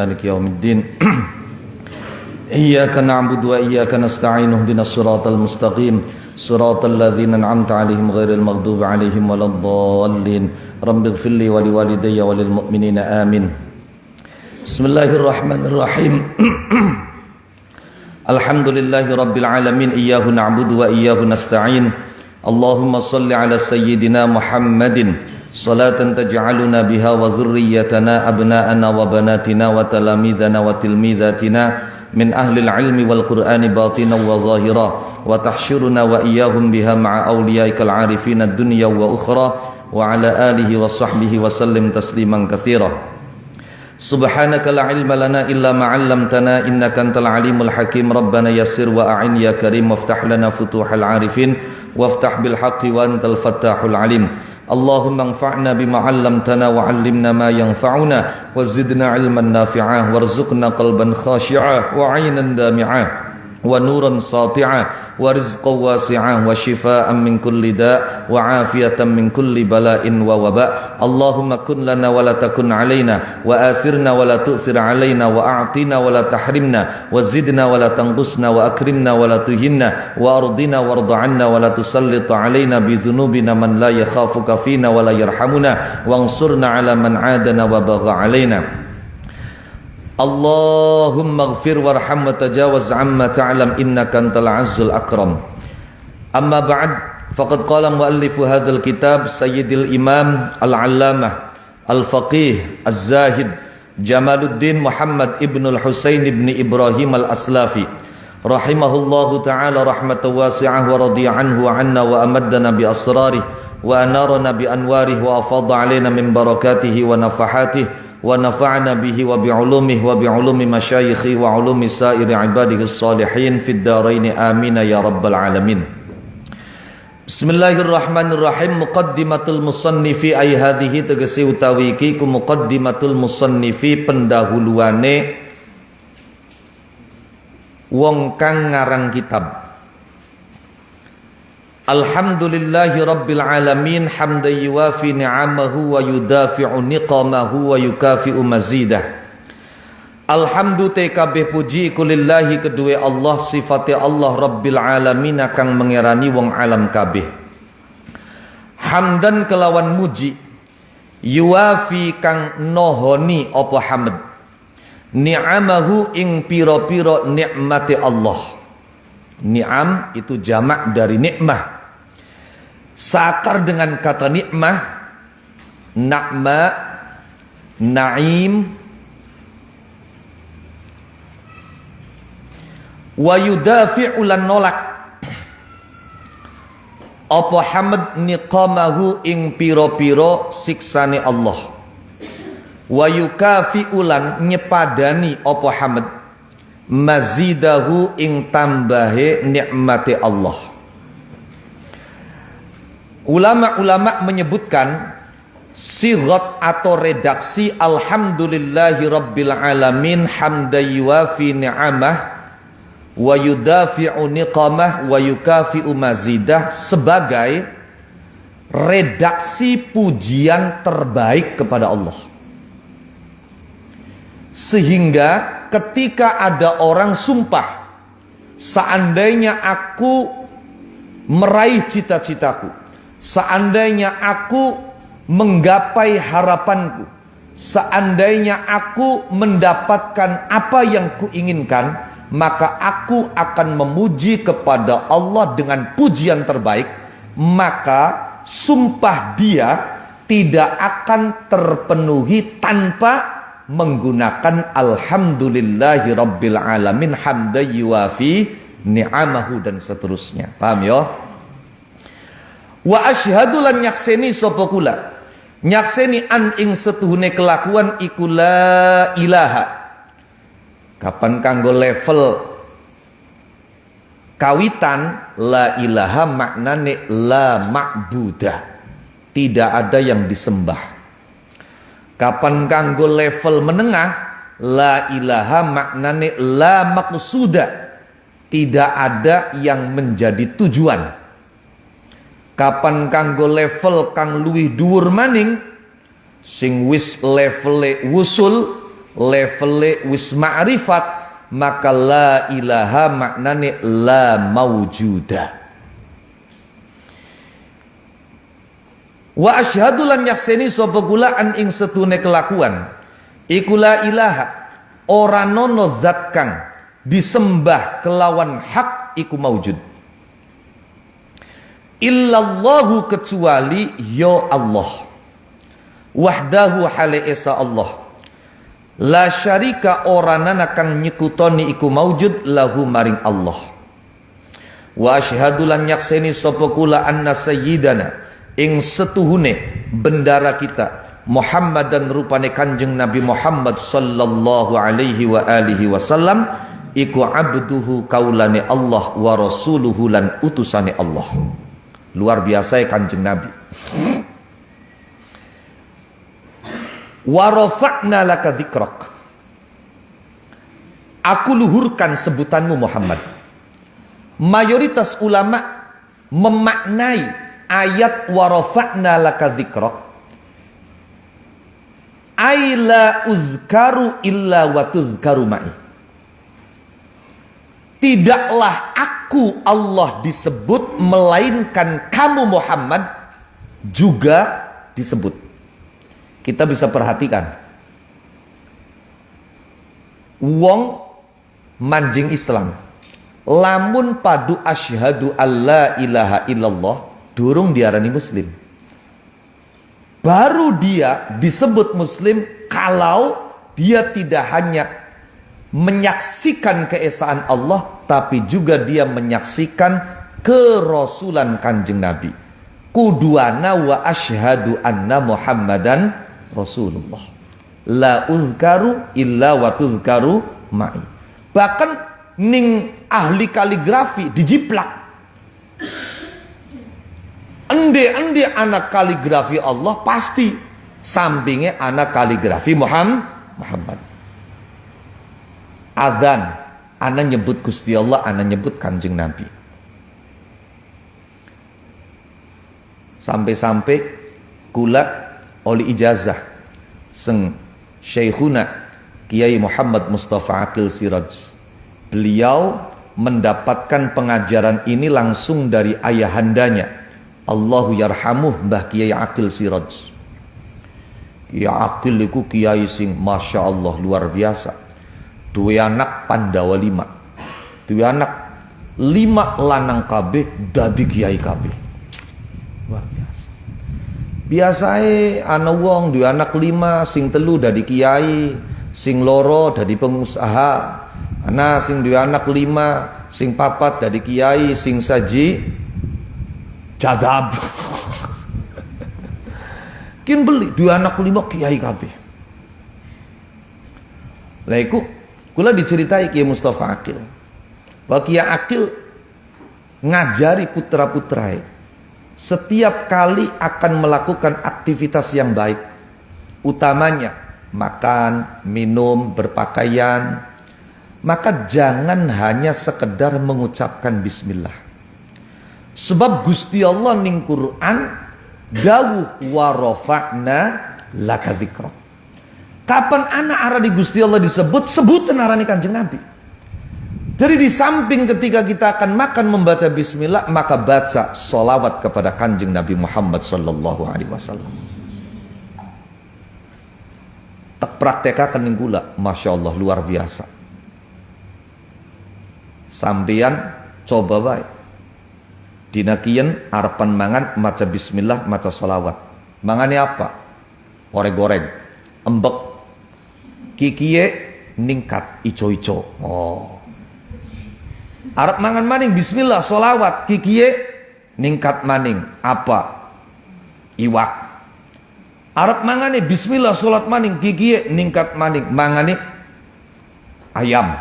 مالك يوم الدين إياك نعبد وإياك نستعين اهدنا الصراط المستقيم صراط الذين أنعمت عليهم غير المغضوب عليهم ولا الضالين رب اغفر لي ولوالدي وللمؤمنين آمين بسم الله الرحمن الرحيم الحمد لله رب العالمين إياه نعبد وإياه نستعين اللهم صل على سيدنا محمد صلاة تجعلنا بها وذريتنا أبناءنا وبناتنا وتلاميذنا وتلميذاتنا من أهل العلم والقرآن باطنا وظاهرا وتحشرنا وإياهم بها مع أوليائك العارفين الدنيا وأخرى وعلى آله وصحبه وسلم تسليما كثيرا سبحانك لا علم لنا إلا ما علمتنا إنك أنت العليم الحكيم ربنا يسر وأعن يا كريم وافتح لنا فتوح العارفين وافتح بالحق وأنت الفتاح العليم اللهم انفعنا بما علمتنا وعلمنا ما ينفعنا وزدنا علما نافعا وارزقنا قلبا خاشعا وعينا دامعا ونورا ساطعا ورزقا واسعا وشفاء من كل داء وعافية من كل بلاء ووباء اللهم كن لنا ولا تكن علينا وآثرنا ولا تؤثر علينا وأعطنا ولا تحرمنا وزدنا ولا تنقصنا وأكرمنا ولا تهنا وأرضنا وارض عنا ولا تسلط علينا بذنوبنا من لا يخافك فينا ولا يرحمنا وانصرنا على من عادنا وبغى علينا اللهم اغفر وارحم وتجاوز عما تعلم إنك أنت العز الأكرم أما بعد فقد قال مؤلف هذا الكتاب سيد الإمام العلامة الفقيه الزاهد جمال الدين محمد ابن الحسين ابن إبراهيم الأسلافي رحمه الله تعالى رحمة واسعة ورضي عنه وعنا وأمدنا بأسراره وأنارنا بأنواره وأفاض علينا من بركاته ونفحاته ونفعنا به وبعلومه وبعلوم مشايخه وعلوم سائر عباده الصالحين في الدارين آمين يا رب العالمين بسم الله الرحمن الرحيم مقدمة المصنف أي هذه tegese utawi iki ku muqaddimatul musannifi pendahuluane wong kang ngarang kitab Alhamdulillahi Rabbil Alamin hamdan yuwafi ni'amahu wa yudafi'u niqamahu wa yukafi'u mazidah Alhamdu te kabeh puji kulillahi kedue Allah sifate Allah Rabbil Alamin kang mengerani wong alam kabeh Hamdan kelawan muji yuwafi kang nohoni apa hamd ni'amahu ing piro-piro nikmate Allah Ni'am itu jamak dari nikmah. Sakar dengan kata nikmah, na'ma, na'im, wa yudafi'u lan nolak. Apa hamd niqamahu ing piro-piro siksane Allah. Wa yukafi'u lan nyepadani apa hamd mazidahu ing tambahe nikmati Allah. Ulama-ulama menyebutkan sighat atau redaksi alhamdulillahi rabbil alamin hamdan yuwafi ni'amah wa yudafi'u niqamah wa yukafi'u mazidah sebagai redaksi pujian terbaik kepada Allah. Sehingga ketika ada orang sumpah, seandainya aku meraih cita-citaku, seandainya aku menggapai harapanku, seandainya aku mendapatkan apa yang kuinginkan, maka aku akan memuji kepada Allah dengan pujian terbaik, maka sumpah dia tidak akan terpenuhi tanpa menggunakan alhamdulillahi rabbil alamin hamdan yuwafi ni'amahu dan seterusnya. Paham ya? Wa asyhadu lan nyakseni sapa kula nyakseni an ing setuhune kelakuan iku la ilaha. Kapan kanggo level kawitan la ilaha maknane la ma'budah, tidak ada yang disembah. Kapan kanggo level menengah la ilaha maknane la maqsuda, tidak ada yang menjadi tujuan. Kapan kanggo level kang luwih dhuwur maning sing wis levele wusul levele wis ma'rifat, maka la ilaha maknane la maujuda. Wa asyhadu lan yakseni sapa kula an ing setune kelakuan iku la ilaha ora nono zat kang disembah kelawan hak iku maujud illallahu kecuali ya Allah wahdahu hale esa Allah la syarika oranana kang nyekutoni iku maujud lahu maring Allah. Wa asyhadu lan yakseni sapa kula anna sayyidana ing setuhune bendara kita Muhammad dan rupane Kanjeng Nabi Muhammad sallallahu alaihi wa alihi wasallam iku abduhu kaulane Allah wa rasuluhu lan utusane Allah. Luar biasa ya Kanjeng Nabi. Wa rafa'na laka dzikrak. Aku luhurkan sebutanmu Muhammad. Mayoritas ulama memaknai ayat wa rafa'na laka dzikrak ay la uzkaru illa wa tuzkaru ma'i. Tidaklah aku Allah disebut melainkan kamu Muhammad juga disebut. Kita bisa perhatikan wong manjing Islam lamun padu asyhadu alla ilaha illallah durung diarani muslim. Baru dia disebut muslim kalau dia tidak hanya menyaksikan keesaan Allah, tapi juga dia menyaksikan kerasulan Kanjeng Nabi. Kuduana wa asyhadu anna Muhammadan Rasulullah. La uzkaru illa wa tuzkaru ma'i. Bahkan ning ahli kaligrafi dijiplak. Ende anak kaligrafi Allah pasti sampingnya anak kaligrafi Muhammad. Adzan anak nyebut Gusti Allah, anak nyebut Kanjeng Nabi. Sampai-sampai kula oleh ijazah seng Syekhuna Kiai Muhammad Mustafa Aqil Siraj. Beliau mendapatkan pengajaran ini langsung dari ayahandanya, Allahu yarhamuh Mbah Kiai Aqil Siraj. Kiai Aqil iku kiai sing masya Allah luar biasa. Dua anak Pandawa 5. Dua anak 5 lanang kabeh dadi kiai kabeh. Luar biasa. Biasae ana wong dua anak 5 sing 3 dadi kiai, sing loro dadi pengusaha. Ana sing dua anak 5, sing 4 dadi kiai, sing saji jadab. Kin beli dua anak 5 kiai kabeh. Lah iku kula diceritai Kiai Mustafa Aqil. Bahwa Kiai Aqil ngajari putra-putrae setiap kali akan melakukan aktivitas yang baik, utamanya makan, minum, berpakaian, maka jangan hanya sekedar mengucapkan bismillah. Sebab Gusti Allah ning Quran dawuh wa rafa'na laka dzikrak. Kapan anak arah di Gusti Allah disebut, sebutan arani Kanjeng Nabi. Jadi di samping ketika kita akan makan membaca bismillah, maka baca sholawat kepada Kanjeng Nabi Muhammad sallallahu alaihi wasallam. Tak praktekakan ning kula, masya Allah luar biasa. Sampeyan coba baik. Dina kiyen arepan mangan maca bismillah, maca sholawat. Mangane apa? Goreng-goreng, embek, kikie ningkat, ico-ico. Oh. Arep mangan maning bismillah sholawat, kikie ningkat maning apa? Iwak. Arep mangane bismillah sholat maning, kikie ningkat maning mangane ayam.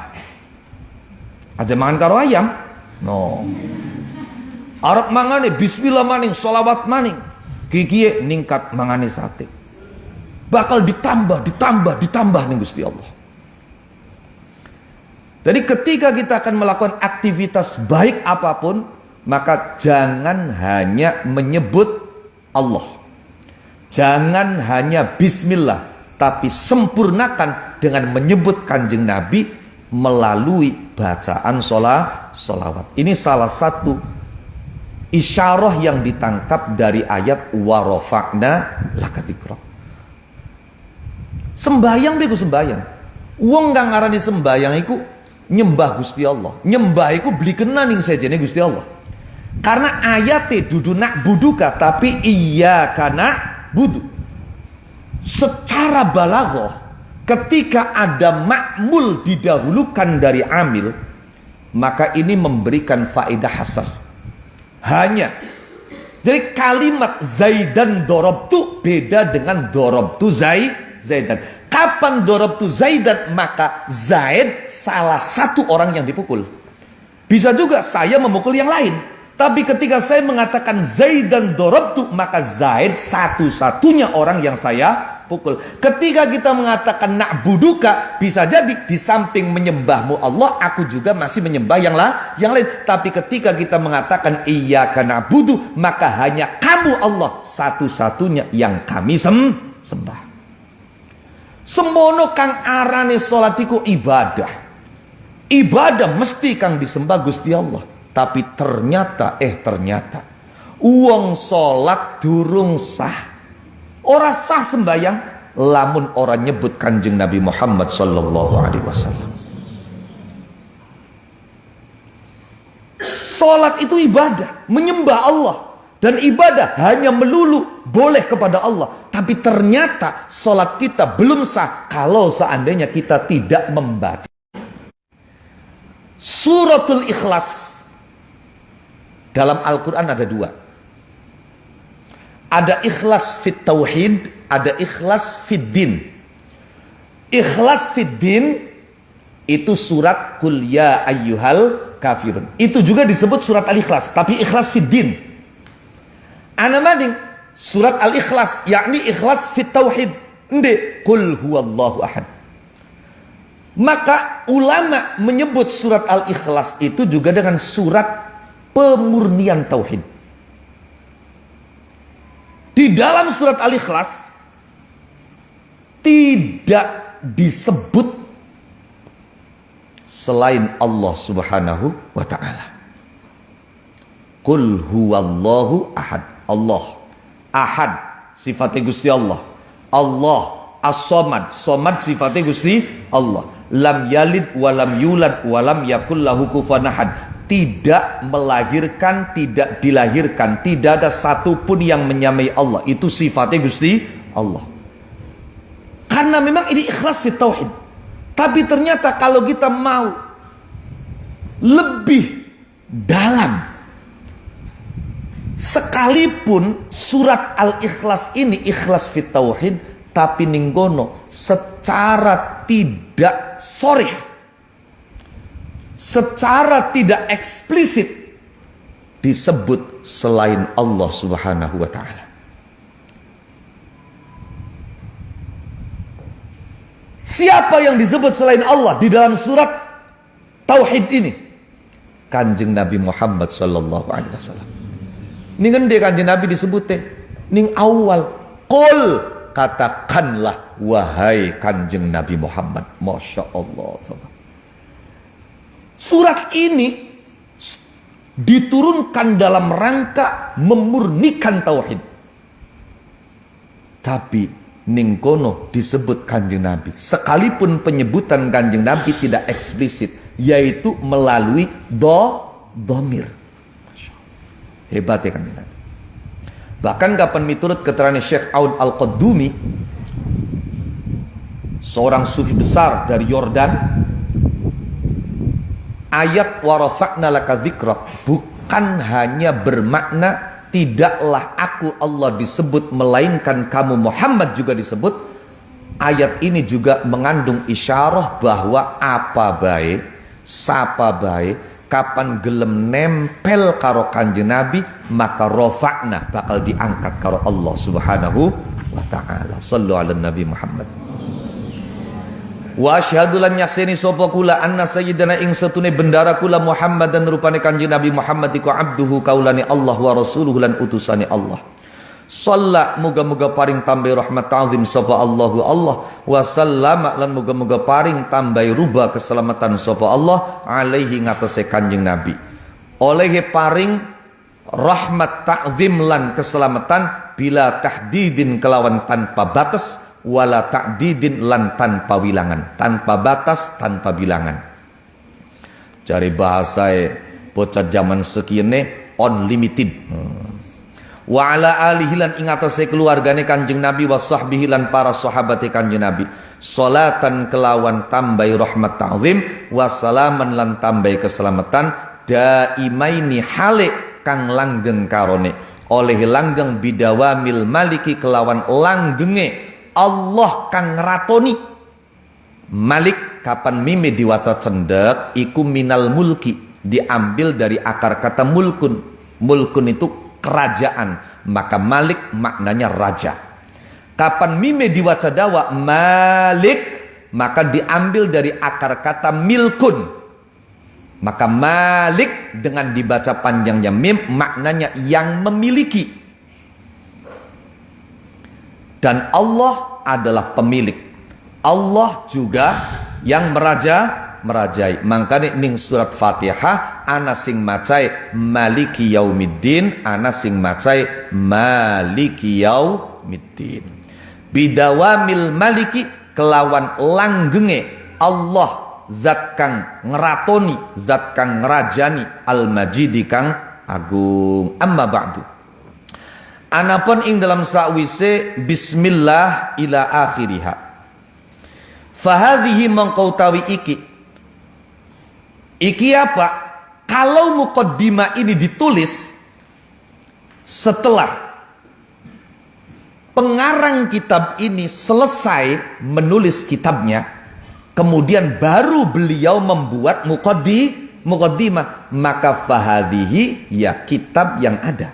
Aja mangan karo ayam. No. Arep mangane bismillah maning, sholawat maning, kikie ningkat mangane sate. Bakal ditambah nih Gusti Allah. Jadi ketika kita akan melakukan aktivitas baik apapun, maka jangan hanya menyebut Allah. Jangan hanya bismillah, tapi sempurnakan dengan menyebut kanjeng Nabi melalui bacaan sholawat. Ini salah satu isyarah yang ditangkap dari ayat wa rafa'na laka dzikra. Sembayang bego sembayang. Wong kang ngarani sembayang iku nyembah Gusti Allah. Nyembah iku beli kenaning sajane Gusti Allah. Karena ayatnya dudu nak buduka tapi iya karena budu. Secara balaghah ketika ada ma'mul didahulukan dari amil, maka ini memberikan faedah hasar. Hanya jadi kalimat Zaidan dorobtu beda dengan dorobtu Zaidan. Kapan dorobtu Zaidan? Maka Zaid salah satu orang yang dipukul. Bisa juga saya memukul yang lain. Tapi ketika saya mengatakan Zaidan dorobtu, maka Zaid satu-satunya orang yang saya pukul. Ketika kita mengatakan na'buduka, bisa jadi di samping menyembahmu Allah, aku juga masih menyembah yang lain. Tapi ketika kita mengatakan iyyaka na'budu, maka hanya kamu Allah satu-satunya yang kami sembah. Semono kang arane salat iku ibadah. Ibadah mesti kang disembah Gusti Allah. Tapi ternyata uang salat durung sah. Ora sah sembayang lamun orang nyebut kanjeng Nabi Muhammad sallallahu alaihi wasallam. Salat itu ibadah, menyembah Allah. Dan ibadah hanya melulu boleh kepada Allah. Tapi ternyata salat kita belum sah kalau seandainya kita tidak membaca Suratul Ikhlas. Dalam Al-Quran ada dua. Ada ikhlas fit tauhid, ada ikhlas fit din. Ikhlas fit din itu surat Qul ya ayyuhal kafirun. Itu juga disebut surat Al-Ikhlas, tapi ikhlas fit din. Ana mading surat Al-Ikhlas, yakni ikhlas fit tauhid. Ende Qul huwallahu ahad. Maka ulama menyebut surat Al-Ikhlas itu juga dengan surat pemurnian tauhid. Di dalam surat Al-Ikhlas tidak disebut selain Allah Subhanahu wa taala. Qul huwallahu ahad. Allah ahad sifatnya Gusti Allah. Allah as-samad, samad sifatnya Gusti Allah. Lam yalid walam yulad walam yakul lahu kufuwan ahad. Tidak melahirkan, tidak dilahirkan, tidak ada satupun yang menyamai Allah. Itu sifatnya Gusti Allah. Karena memang ini ikhlas fit tauhid. Tapi ternyata kalau kita mau lebih dalam, sekalipun surat Al-Ikhlas ini ikhlas fit tauhid, tapi ninggono secara tidak sharih, secara tidak eksplisit disebut selain Allah Subhanahu wa taala. Siapa yang disebut selain Allah di dalam surat tauhid ini? Kanjeng Nabi Muhammad sallallahu alaihi wasallam. Ning ngendi kanjeng Nabi disebut teh? Ning awal, qul, katakanlah wahai kanjeng Nabi Muhammad. Masya Allah. Surat ini diturunkan dalam rangka memurnikan tauhid. Tapi ningkono disebut kanjeng Nabi. Sekalipun penyebutan kanjeng Nabi tidak eksplisit, yaitu melalui dhamir. Hebat ya kanjeng Nabi. Bahkan kapan miturut keterangan Syekh Aun Al-Qaddumi, seorang sufi besar dari Yordan, ayat warafa'na laka dzikrak bukan hanya bermakna tidaklah aku Allah disebut, melainkan kamu Muhammad juga disebut. Ayat ini juga mengandung isyarah bahwa apa baik, sapa baik, kapan gelem nempel karo kanjeng Nabi, maka rafa'na bakal diangkat karo Allah Subhanahu wa ta'ala. Sallu ala Nabi Muhammad. Wa asyhadu lan yaksini sapa kula anna sayyidana ing satune bendara kula Muhammad dan rupane kanjeng Nabi Muhammad iku abduhu kaulane Allah wa rasuluhu lan utusane Allah. Shalla muga-muga paring tambai rahmat ta'zim sapa Allahu Allah, wa sallama lan muga-muga paring tambai rubah keselamatan sapa Allah alaihi ngatasé Kanjeng Nabi. Oleh paring rahmat ta'zim lan keselamatan bila tahdidin kelawan tanpa batas, wala ta'didin lan tanpa wilangan, tanpa batas tanpa bilangan. Cari bahasa bocah zaman sekine unlimited. Wa ala alihi lan ing atase keluargane Kanjeng Nabi wa sahbihi lan para sahabate Kanjeng Nabi. Salatan kelawan tambai rahmat ta'zim wa salaman lan tambai keselamatan daimaini hale kang langgeng karone oleh langgeng bidawamil maliki kelawan langgenge Allah kang ngeratoni. Malik kapan mime diwaca cendek iku minal mulki, diambil dari akar kata mulkun. Mulkun itu kerajaan, maka malik maknanya raja. Kapan mime diwaca dawa malik, maka diambil dari akar kata milkun, maka malik dengan dibaca panjangnya mim maknanya yang memiliki. Dan Allah adalah pemilik, Allah juga yang merajai. Makanya ning surat Fatihah ana sing macai maliki yaumiddin, ana sing macai maliki yaumiddin. Bidawamil maliki kelawan langgenge Allah zat kang ngeratoni, zat kang ngerajani, al majidi kang agung. Amma ba'du, anapun ing dalam sakwise bismillah ila akhiriha, fahadhihi mengkautawi iki apa? Kalau muqaddimah ini ditulis setelah pengarang kitab ini selesai menulis kitabnya, kemudian baru beliau membuat muqaddimah, maka fahadhihi ya kitab yang ada.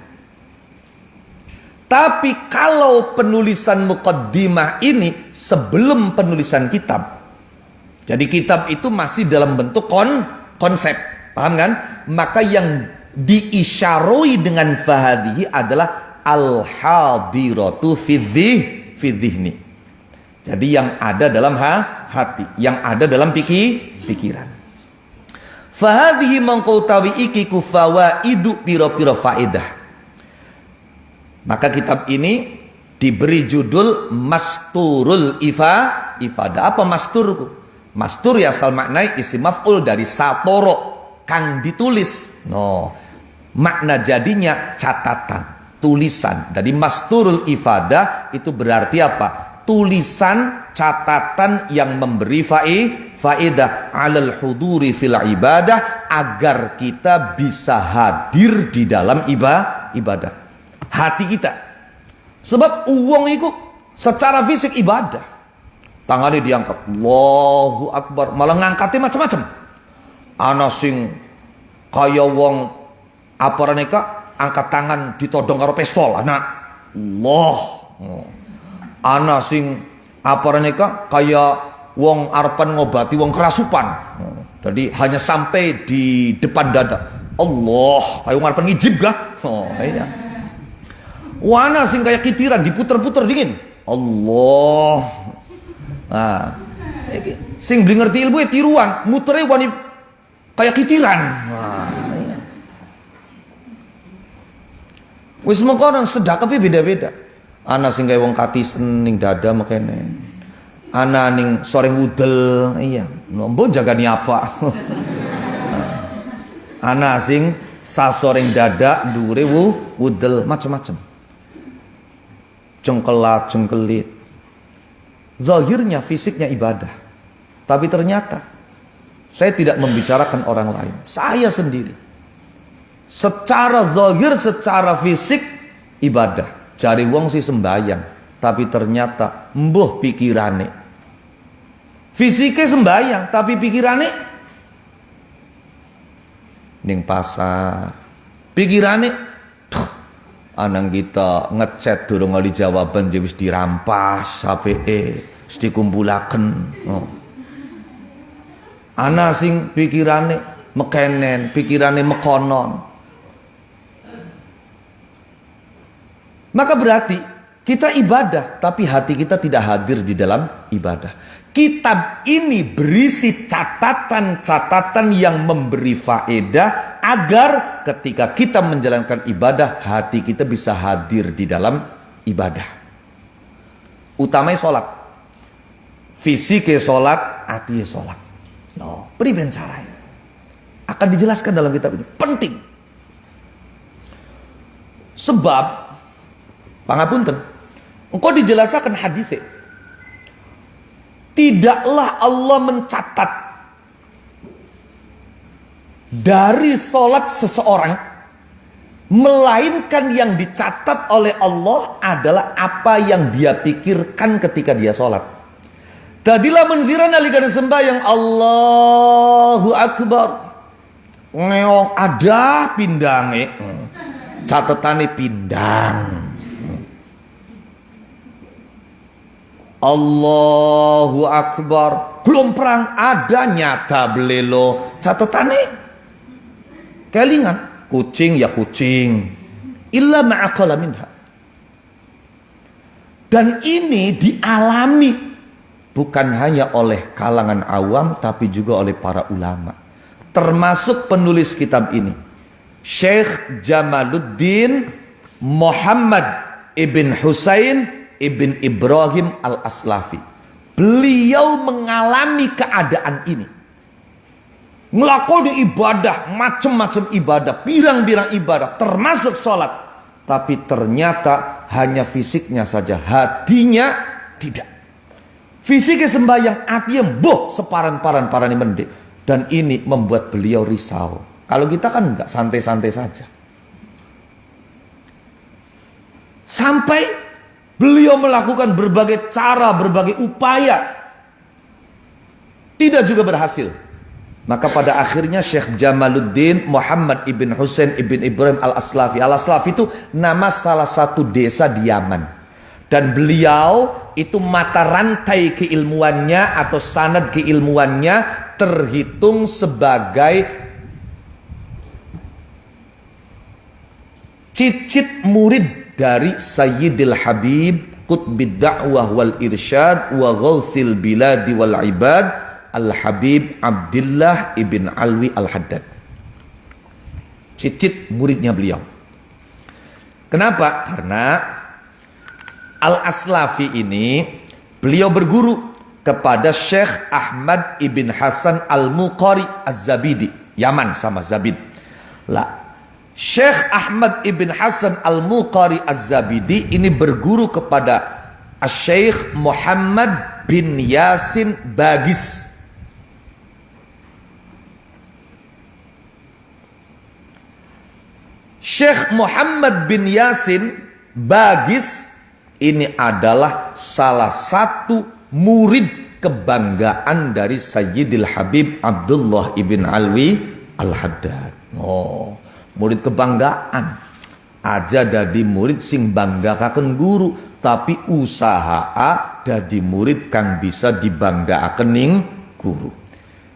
Tapi kalau penulisan muqaddimah ini sebelum penulisan kitab, jadi kitab itu masih dalam bentuk konsep, paham kan? Maka yang diisyaroi dengan fahadhihi adalah al-hadiratu fidhihni. Jadi yang ada dalam hati, yang ada dalam pikiran. Fahadhihi mangkautawi iki ku fawaidu piro-piro faedah. Maka kitab ini diberi judul Masturul Ifadah. Apa masturku? Mastur ya asal maknai isim maf'ul dari satoro, kang ditulis. No, makna jadinya catatan, tulisan. Jadi Masturul Ifadah itu berarti apa? Tulisan, catatan yang memberi faedah alal huduri fil ibadah, agar kita bisa hadir di dalam ibadah. Hati kita. Sebab uang itu secara fisik ibadah. Tangannya diangkat, Allahu Akbar, malah ngangkatnya macam-macam. Ana sing kaya wong apa raneka angkat tangan ditodong karo pistol, anak Allah. Ana sing apa raneka kaya wong arepan ngobati wong kerasupan. Jadi hanya sampai di depan dada. Allah, kaya wong arepan ngijib gah. Oh, iya. Wana sing kayak kitiran diputer-puter dingin. Allah. Nah, sing beli ngerti ilmu tiruan, mutere wani kayak kitiran. Nah, iya. Wis mengkono sedekah beda-beda. Ana sing kayak wong katisen ning dada makene. Ana ning soreng wudel, iya. Mbok jagani apa? Ana sing sasoreng dada ndure wudel macam-macam. Cengkelat, cengkelit. Zahirnya, fisiknya ibadah. Tapi ternyata saya tidak membicarakan orang lain, saya sendiri. Secara zahir, secara fisik ibadah. Cari wong sih sembayang, tapi ternyata mbuh pikirane. Fisiknya sembayang, tapi pikirane ning pasar. Pikirane anang kita ngechat durung ali jawaban wis dirampas HP-e, wis dikumpulaken. Ana sing pikirane mekenen, pikirane mekonon. Maka berarti kita ibadah, tapi hati kita tidak hadir di dalam ibadah. Kitab ini berisi catatan-catatan yang memberi faedah agar ketika kita menjalankan ibadah, hati kita bisa hadir di dalam ibadah. Utamanya sholat. Fisiknya sholat, hatinya sholat. No, priben caranya. Akan dijelaskan dalam kitab ini. Penting. Sebab, pangapunten, engkau dijelaskan hadisnya. Tidaklah Allah mencatat dari sholat seseorang, melainkan yang dicatat oleh Allah adalah apa yang dia pikirkan ketika dia sholat. Tadilah menziran alikana sembahyang Allahu Akbar. Ngeong ada pindange. Catatane pindang. Allahu Akbar. Belum perang ada nyata belelo. Catatane kelingan. Kucing ya kucing. Illa ma'aqala minha. Dan ini dialami bukan hanya oleh kalangan awam, tapi juga oleh para ulama. Termasuk penulis kitab ini, Syekh Jamaluddin Muhammad ibn Husain ibn Ibrahim al-Aslafi. Beliau mengalami keadaan ini. Ngelakoni ibadah, macam-macam ibadah, pirang-pirang ibadah, termasuk sholat. Tapi ternyata hanya fisiknya saja, hatinya tidak. Fisiknya sembahyang, hatinya boh separan-paran mendek. Dan ini membuat beliau risau. Kalau kita kan enggak, santai-santai saja. Sampai beliau melakukan berbagai cara, berbagai upaya, tidak juga berhasil. Maka pada akhirnya Syekh Jamaluddin Muhammad ibn Husain ibn Ibrahim al-Aslafi. Al-Aslafi itu nama salah satu desa di Yaman. Dan beliau itu mata rantai keilmuannya atau sanad keilmuannya terhitung sebagai cicit murid dari Sayyidil Habib Qutbid Da'wah wal Irsyad wa Ghawthil Biladi wal Ibad Al-Habib Abdullah ibn Alwi Al-Haddad. Cicit muridnya beliau. Kenapa? Karena Al-Aslafi ini beliau berguru kepada Syekh Ahmad ibn Hasan Al-Muqari Az-Zabidi, Yaman sama Zabid. Lah, Syekh Ahmad ibn Hasan Al-Muqari Az-Zabidi ini berguru kepada Syekh Muhammad bin Yasin Bagis. Syekh Muhammad bin Yasin Bagis ini adalah salah satu murid kebanggaan dari Sayyidil Habib Abdullah ibn Alwi Al-Haddad. Oh, murid kebanggaan. Aja dadi murid sing banggakaken guru, tapi usaha dadi murid kang bisa dibanggakan ning guru.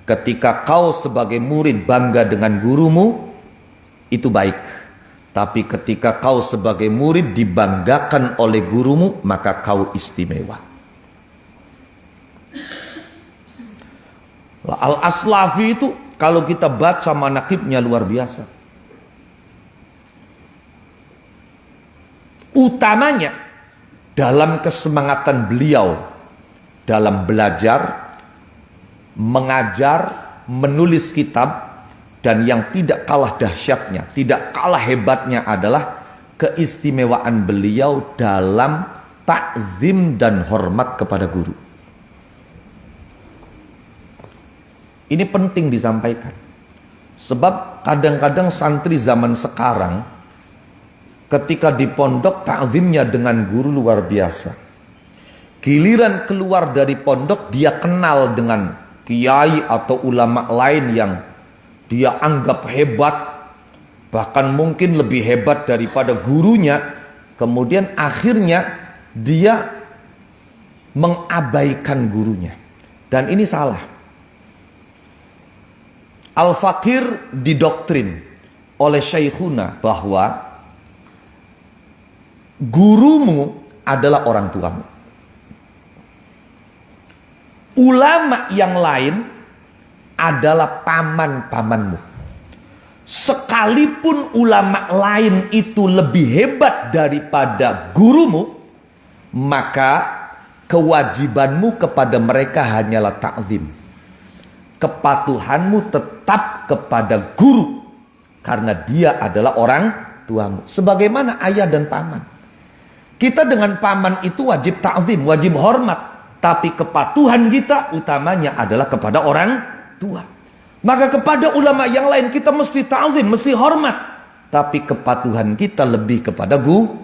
Ketika kau sebagai murid bangga dengan gurumu, itu baik. Tapi ketika kau sebagai murid dibanggakan oleh gurumu, maka kau istimewa. Al-Aslafi itu kalau kita baca manaqibnya luar biasa. Utamanya dalam kesemangatan beliau dalam belajar, mengajar, menulis kitab. Dan yang tidak kalah dahsyatnya, tidak kalah hebatnya adalah keistimewaan beliau dalam takzim dan hormat kepada guru. Ini penting disampaikan. Sebab kadang-kadang santri zaman sekarang ketika di pondok takzimnya dengan guru luar biasa. Giliran keluar dari pondok dia kenal dengan kiai atau ulama lain yang dia anggap hebat, bahkan mungkin lebih hebat daripada gurunya. Kemudian akhirnya dia mengabaikan gurunya. Dan ini salah. Al-Fakir didoktrin oleh Syekhuna bahwa Gurumu adalah orang tuamu. Ulama yang lain adalah paman-pamanmu. Sekalipun ulama lain itu lebih hebat daripada gurumu, maka kewajibanmu kepada mereka hanyalah ta'zim. Kepatuhanmu tetap kepada guru, karena dia adalah orang tuamu. Sebagaimana ayah dan paman. Kita dengan paman itu wajib ta'zim, wajib hormat. Tapi kepatuhan kita utamanya adalah kepada orang tua. Maka kepada ulama yang lain kita mesti ta'zim, mesti hormat. Tapi kepatuhan kita lebih kepada guru.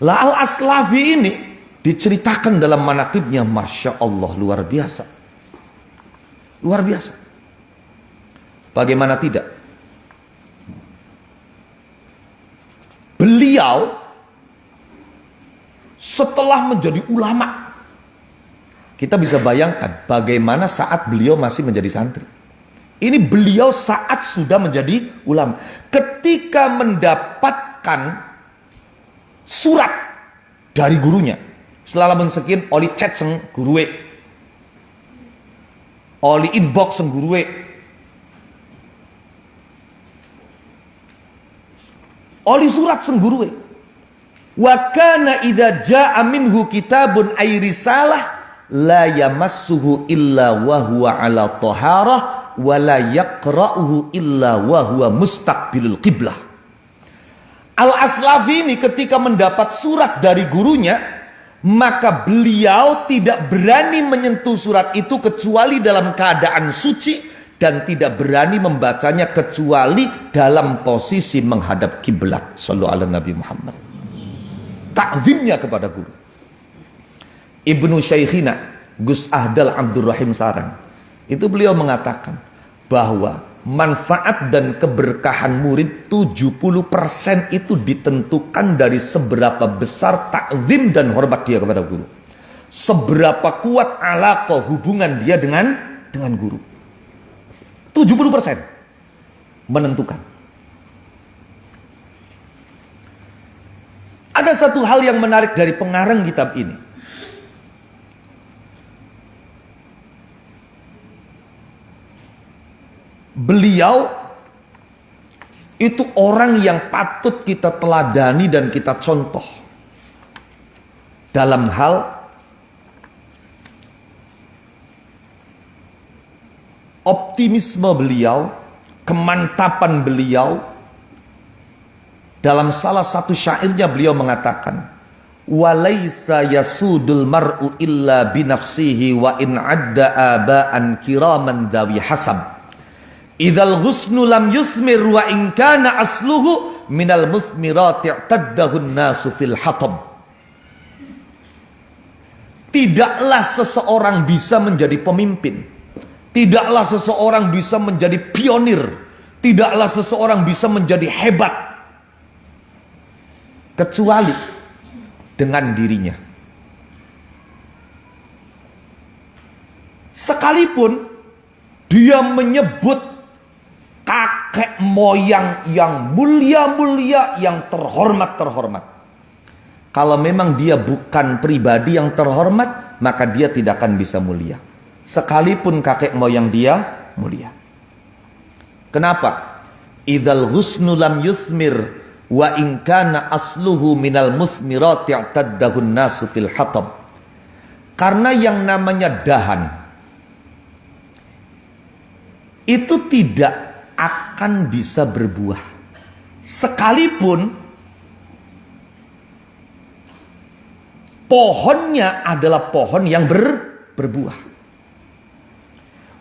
La Al-Aslafi ini diceritakan dalam manaqibnya, Masya Allah, luar biasa. Luar biasa. Bagaimana tidak? Beliau setelah menjadi ulama, kita bisa bayangkan bagaimana saat beliau masih menjadi santri. Ini beliau saat sudah menjadi ulama. Ketika mendapatkan surat dari gurunya, selalamun sekian oli chat seng guruwe, oli inbox seng guruwe, oli surat seng guruwe. Wa kana idza jaa minhu kitabun ay risalah la yamassuhu illa wa huwa ala taharah wa la yaqra'uhu illa wa huwa mustaqbilul qiblah. Al-Aslafi ini ketika mendapat surat dari gurunya, maka beliau tidak berani menyentuh surat itu kecuali dalam keadaan suci, dan tidak berani membacanya kecuali dalam posisi menghadap kiblat. Shallallahu ala Nabi Muhammad. Takzimnya kepada guru. Ibnu Syaikhina Gus Ahdal Abdurrahim Sarang, itu beliau mengatakan bahwa manfaat dan keberkahan murid 70% itu ditentukan dari seberapa besar takzim dan hormat dia kepada guru. Seberapa kuat alaqah hubungan dia dengan guru. 70% menentukan. Ada satu hal yang menarik dari pengarang kitab ini. Beliau itu orang yang patut kita teladani dan kita contoh dalam hal optimisme beliau, kemantapan beliau. Dalam salah satu syairnya beliau mengatakan, "Walaysa yasudul mar'u illa binafsihi wa in adda aba'an kiraman dawi hasab. Idzal husnu lam yuthmir wa in kana asluhu minal muthmirati i'taddahun nasu fil hatab." Tidaklah seseorang bisa menjadi pemimpin, tidaklah seseorang bisa menjadi pionir, tidaklah seseorang bisa menjadi hebat kecuali dengan dirinya. Sekalipun dia menyebut kakek moyang yang mulia-mulia, yang terhormat-terhormat, kalau memang dia bukan pribadi yang terhormat, maka dia tidak akan bisa mulia. Sekalipun kakek moyang dia mulia. Kenapa? Idzal husnu lam yuthmir wa in kana asluhu minal muthmirati i'taddahun nasu fil hatab. Karena yang namanya dahan itu tidak akan bisa berbuah sekalipun pohonnya adalah pohon yang berbuah.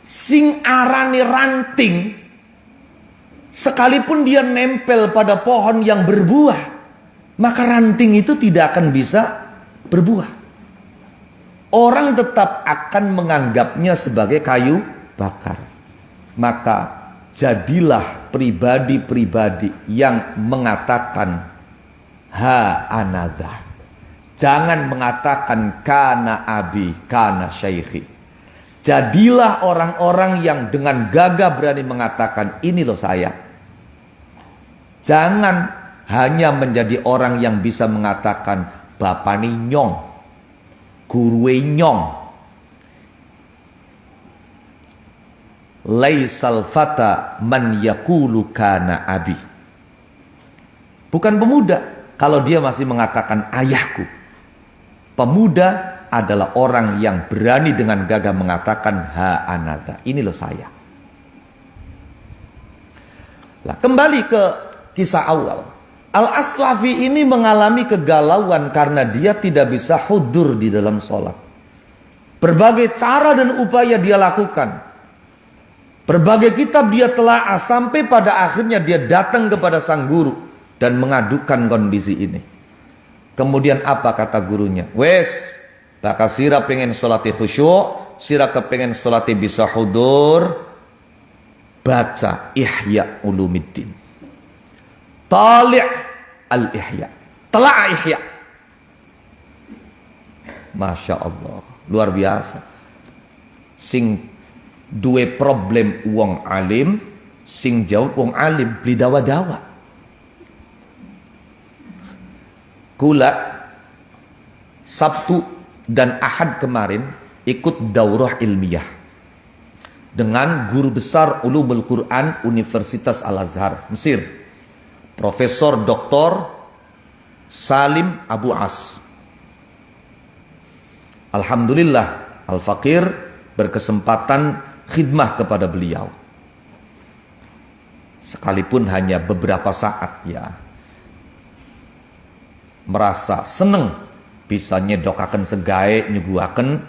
Sing arane ranting, sekalipun dia nempel pada pohon yang berbuah, maka ranting itu tidak akan bisa berbuah. Orang tetap akan menganggapnya sebagai kayu bakar. Maka jadilah pribadi-pribadi yang mengatakan ha anadha. Jangan mengatakan kana abi, kana syaikhi. Jadilah orang-orang yang dengan gagah berani mengatakan ini loh saya. Jangan hanya menjadi orang yang bisa mengatakan bapane nyong, guruwe nyong. Laisal fata man yaqulu kana abi. Bukan pemuda kalau dia masih mengatakan ayahku. Pemuda adalah orang yang berani dengan gagah mengatakan ha anada. Ini loh saya. Lah, kembali ke kisah awal. Al-Aslafi ini mengalami kegalauan karena dia tidak bisa hudur di dalam sholat. Berbagai cara dan upaya dia lakukan. Berbagai kitab dia telaah sampai pada akhirnya dia datang kepada sang guru dan mengadukan kondisi ini. Kemudian apa kata gurunya? Wes, bakal sira pengen sholati khusyuk, sira kepengen sholati bisa hudur, baca Ihya Ulumiddin. Tali' al-Ihya. Telah Ihya. Masya Allah, luar biasa. Sing duwe problem wong alim, sing jawab wong alim beli dawa-dawa. Kula Sabtu dan Ahad kemarin ikut daurah ilmiah dengan guru besar Ulumul Quran Universitas Al-Azhar Mesir, Profesor Dr. Salim Abu As. Alhamdulillah Al-Fakir berkesempatan khidmah kepada beliau. Sekalipun hanya beberapa saat, ya. Merasa seneng bisa nyedokaken segae, nyuguhaken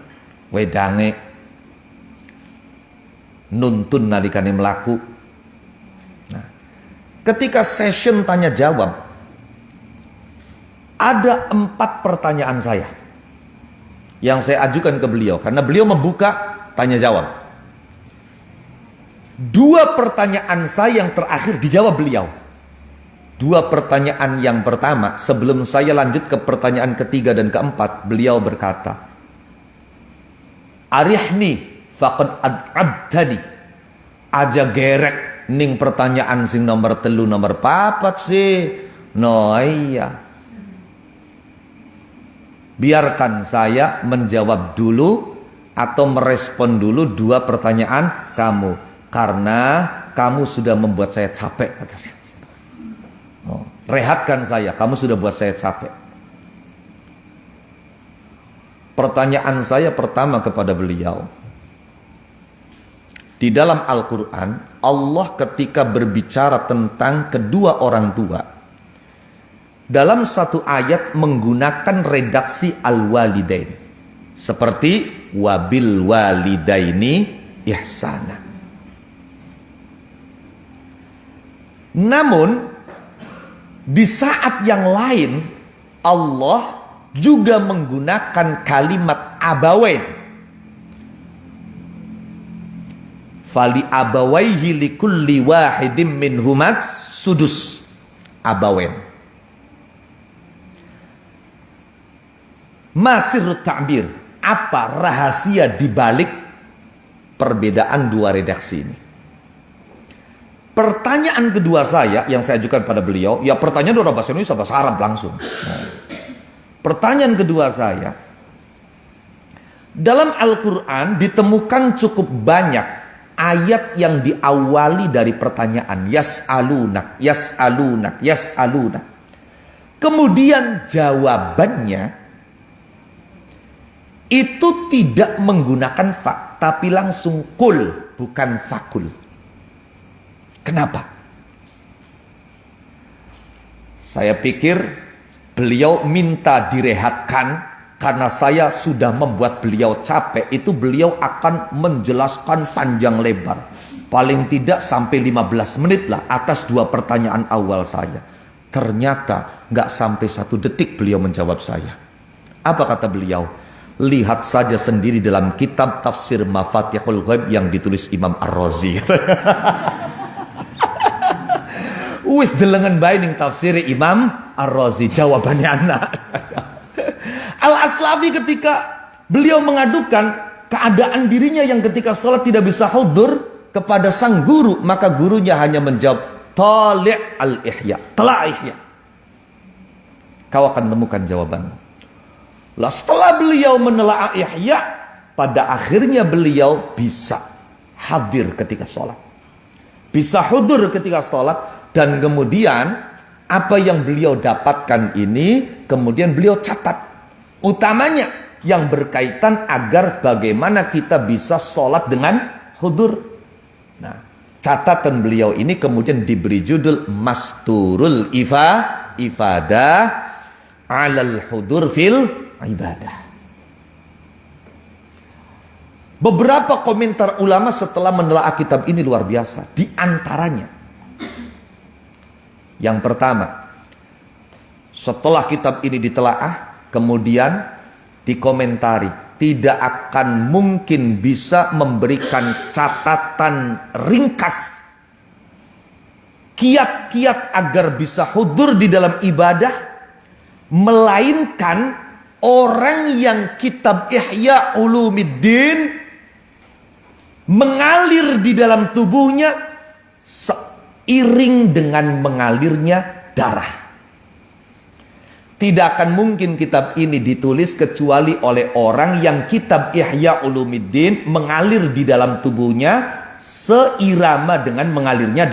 wedange, nuntun nalikane melaku. Nah, ketika session tanya jawab, ada 4 pertanyaan saya yang saya ajukan ke beliau karena beliau membuka tanya jawab. 2 pertanyaan saya yang terakhir dijawab beliau. 2 pertanyaan yang pertama, sebelum saya lanjut ke pertanyaan ketiga dan keempat, beliau berkata, arihni faqad abtadi. Aja gerek ning pertanyaan sing nomor 3 nomor 4 sih. No iya. Biarkan saya menjawab dulu atau merespon dulu 2 pertanyaan kamu, karena kamu sudah membuat saya capek, katanya. Oh, rehatkan saya, kamu sudah buat saya capek. Pertanyaan saya pertama kepada beliau, di dalam Al-Quran Allah ketika berbicara tentang kedua orang tua, dalam satu ayat menggunakan redaksi al-walidain, seperti wabil walidaini ihsana. Namun di saat yang lain Allah juga menggunakan kalimat abawain. Fali abawaihi likulli wahidim minhumas sudus. Abawain. Masirut ta'bir. Apa rahasia dibalik perbedaan 2 redaksi ini? Pertanyaan kedua saya yang saya ajukan pada beliau, ya pertanyaan udah bahasa Indonesia, bahasa Arab langsung. Pertanyaan kedua saya, dalam Al-Quran ditemukan cukup banyak ayat yang diawali dari pertanyaan yas'alunak, yas'alunak, yas'alunak. Kemudian jawabannya itu tidak menggunakan fa, tapi langsung kul, bukan fakul. Kenapa? Saya pikir beliau minta direhatkan karena saya sudah membuat beliau capek. Itu beliau akan menjelaskan panjang lebar, paling tidak sampai 15 menit lah atas 2 pertanyaan awal saya. Ternyata nggak sampai 1 detik beliau menjawab saya. Apa kata beliau? Lihat saja sendiri dalam kitab tafsir Mafatihul Ghaib yang ditulis Imam Ar-Razi. Wis delengen bae ning tafsir Imam Ar-Razi, jawabannya anak. Al-Aslafi ketika beliau mengadukan keadaan dirinya yang ketika sholat tidak bisa hudur kepada sang guru, maka gurunya hanya menjawab tali' al-ihya, telah ihya. kau akan temukan jawabanmu. Lah setelah beliau menelaah Ihya, pada akhirnya beliau bisa hadir ketika sholat, bisa hudur ketika sholat, dan kemudian apa yang beliau dapatkan ini kemudian beliau catat, utamanya yang berkaitan agar bagaimana kita bisa sholat dengan hudur. Nah, catatan beliau ini kemudian diberi judul Masturul Ifadah alal hudur fil ibadah. Beberapa komentar ulama setelah menelaah kitab ini luar biasa. Di antaranya, yang pertama, setelah kitab ini ditelaah, kemudian dikomentari, tidak akan mungkin bisa memberikan catatan ringkas, kiat-kiat agar bisa hudur di dalam ibadah, melainkan orang yang kitab Ihya Ulumuddin mengalir di dalam tubuhnya seiring dengan mengalirnya darah. Tidak akan mungkin kitab ini ditulis kecuali oleh orang yang kitab Ihya Ulumuddin mengalir di dalam tubuhnya seirama dengan mengalirnya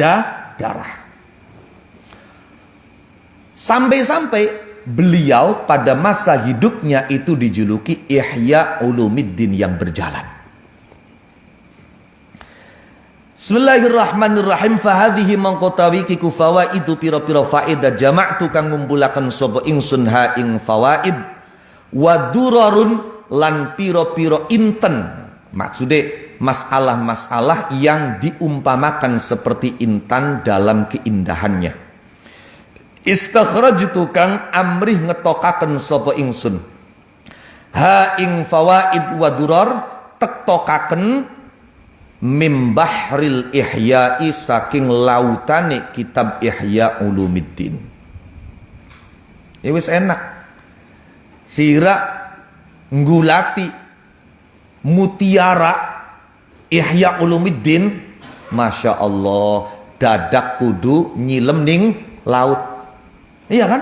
darah. Sampai-sampai beliau pada masa hidupnya itu dijuluki Ihya Ulumuddin yang berjalan. Bismillahirrahmanirrahim. Fahadhihi mangkotawi kiku fawaidu piro-piro faedah jama'tu kang ngumpulaken sapa ingsun ha ing fawaid wa durarun lan piro-piro inten. Maksude masalah-masalah yang diumpamakan seperti intan dalam keindahannya. Istakhrajtu kang amrih ngetokaken sapa ingsun ha ing fawaid wa durar tektokaken mim bahril ihya'i saking lautane kitab Ihya Ulumuddin. Ya wis enak. Sira nggulati mutiara Ihya Ulumuddin, Masya Allah, dadak kudu nyilem ning laut. Iya kan?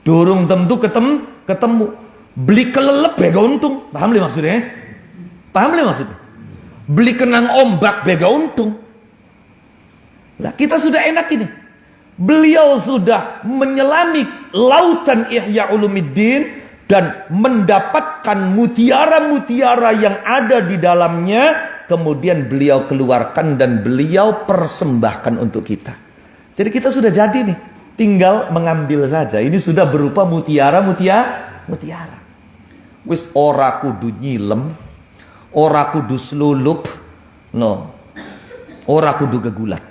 Durung tentu ketemu. Beli kelelep bega untung. Paham li maksudnya? Paham li maksudnya? Beli kenang ombak bega untung. Lah kita sudah enak ini. Beliau sudah menyelami lautan Ihya Ulumuddin dan mendapatkan mutiara-mutiara yang ada di dalamnya, kemudian beliau keluarkan dan beliau persembahkan untuk kita. Jadi kita sudah jadi nih, tinggal mengambil saja. Ini sudah berupa mutiara. Wis ora kudu nyilem, ora kudu slulup, no, ora kudu gegulat.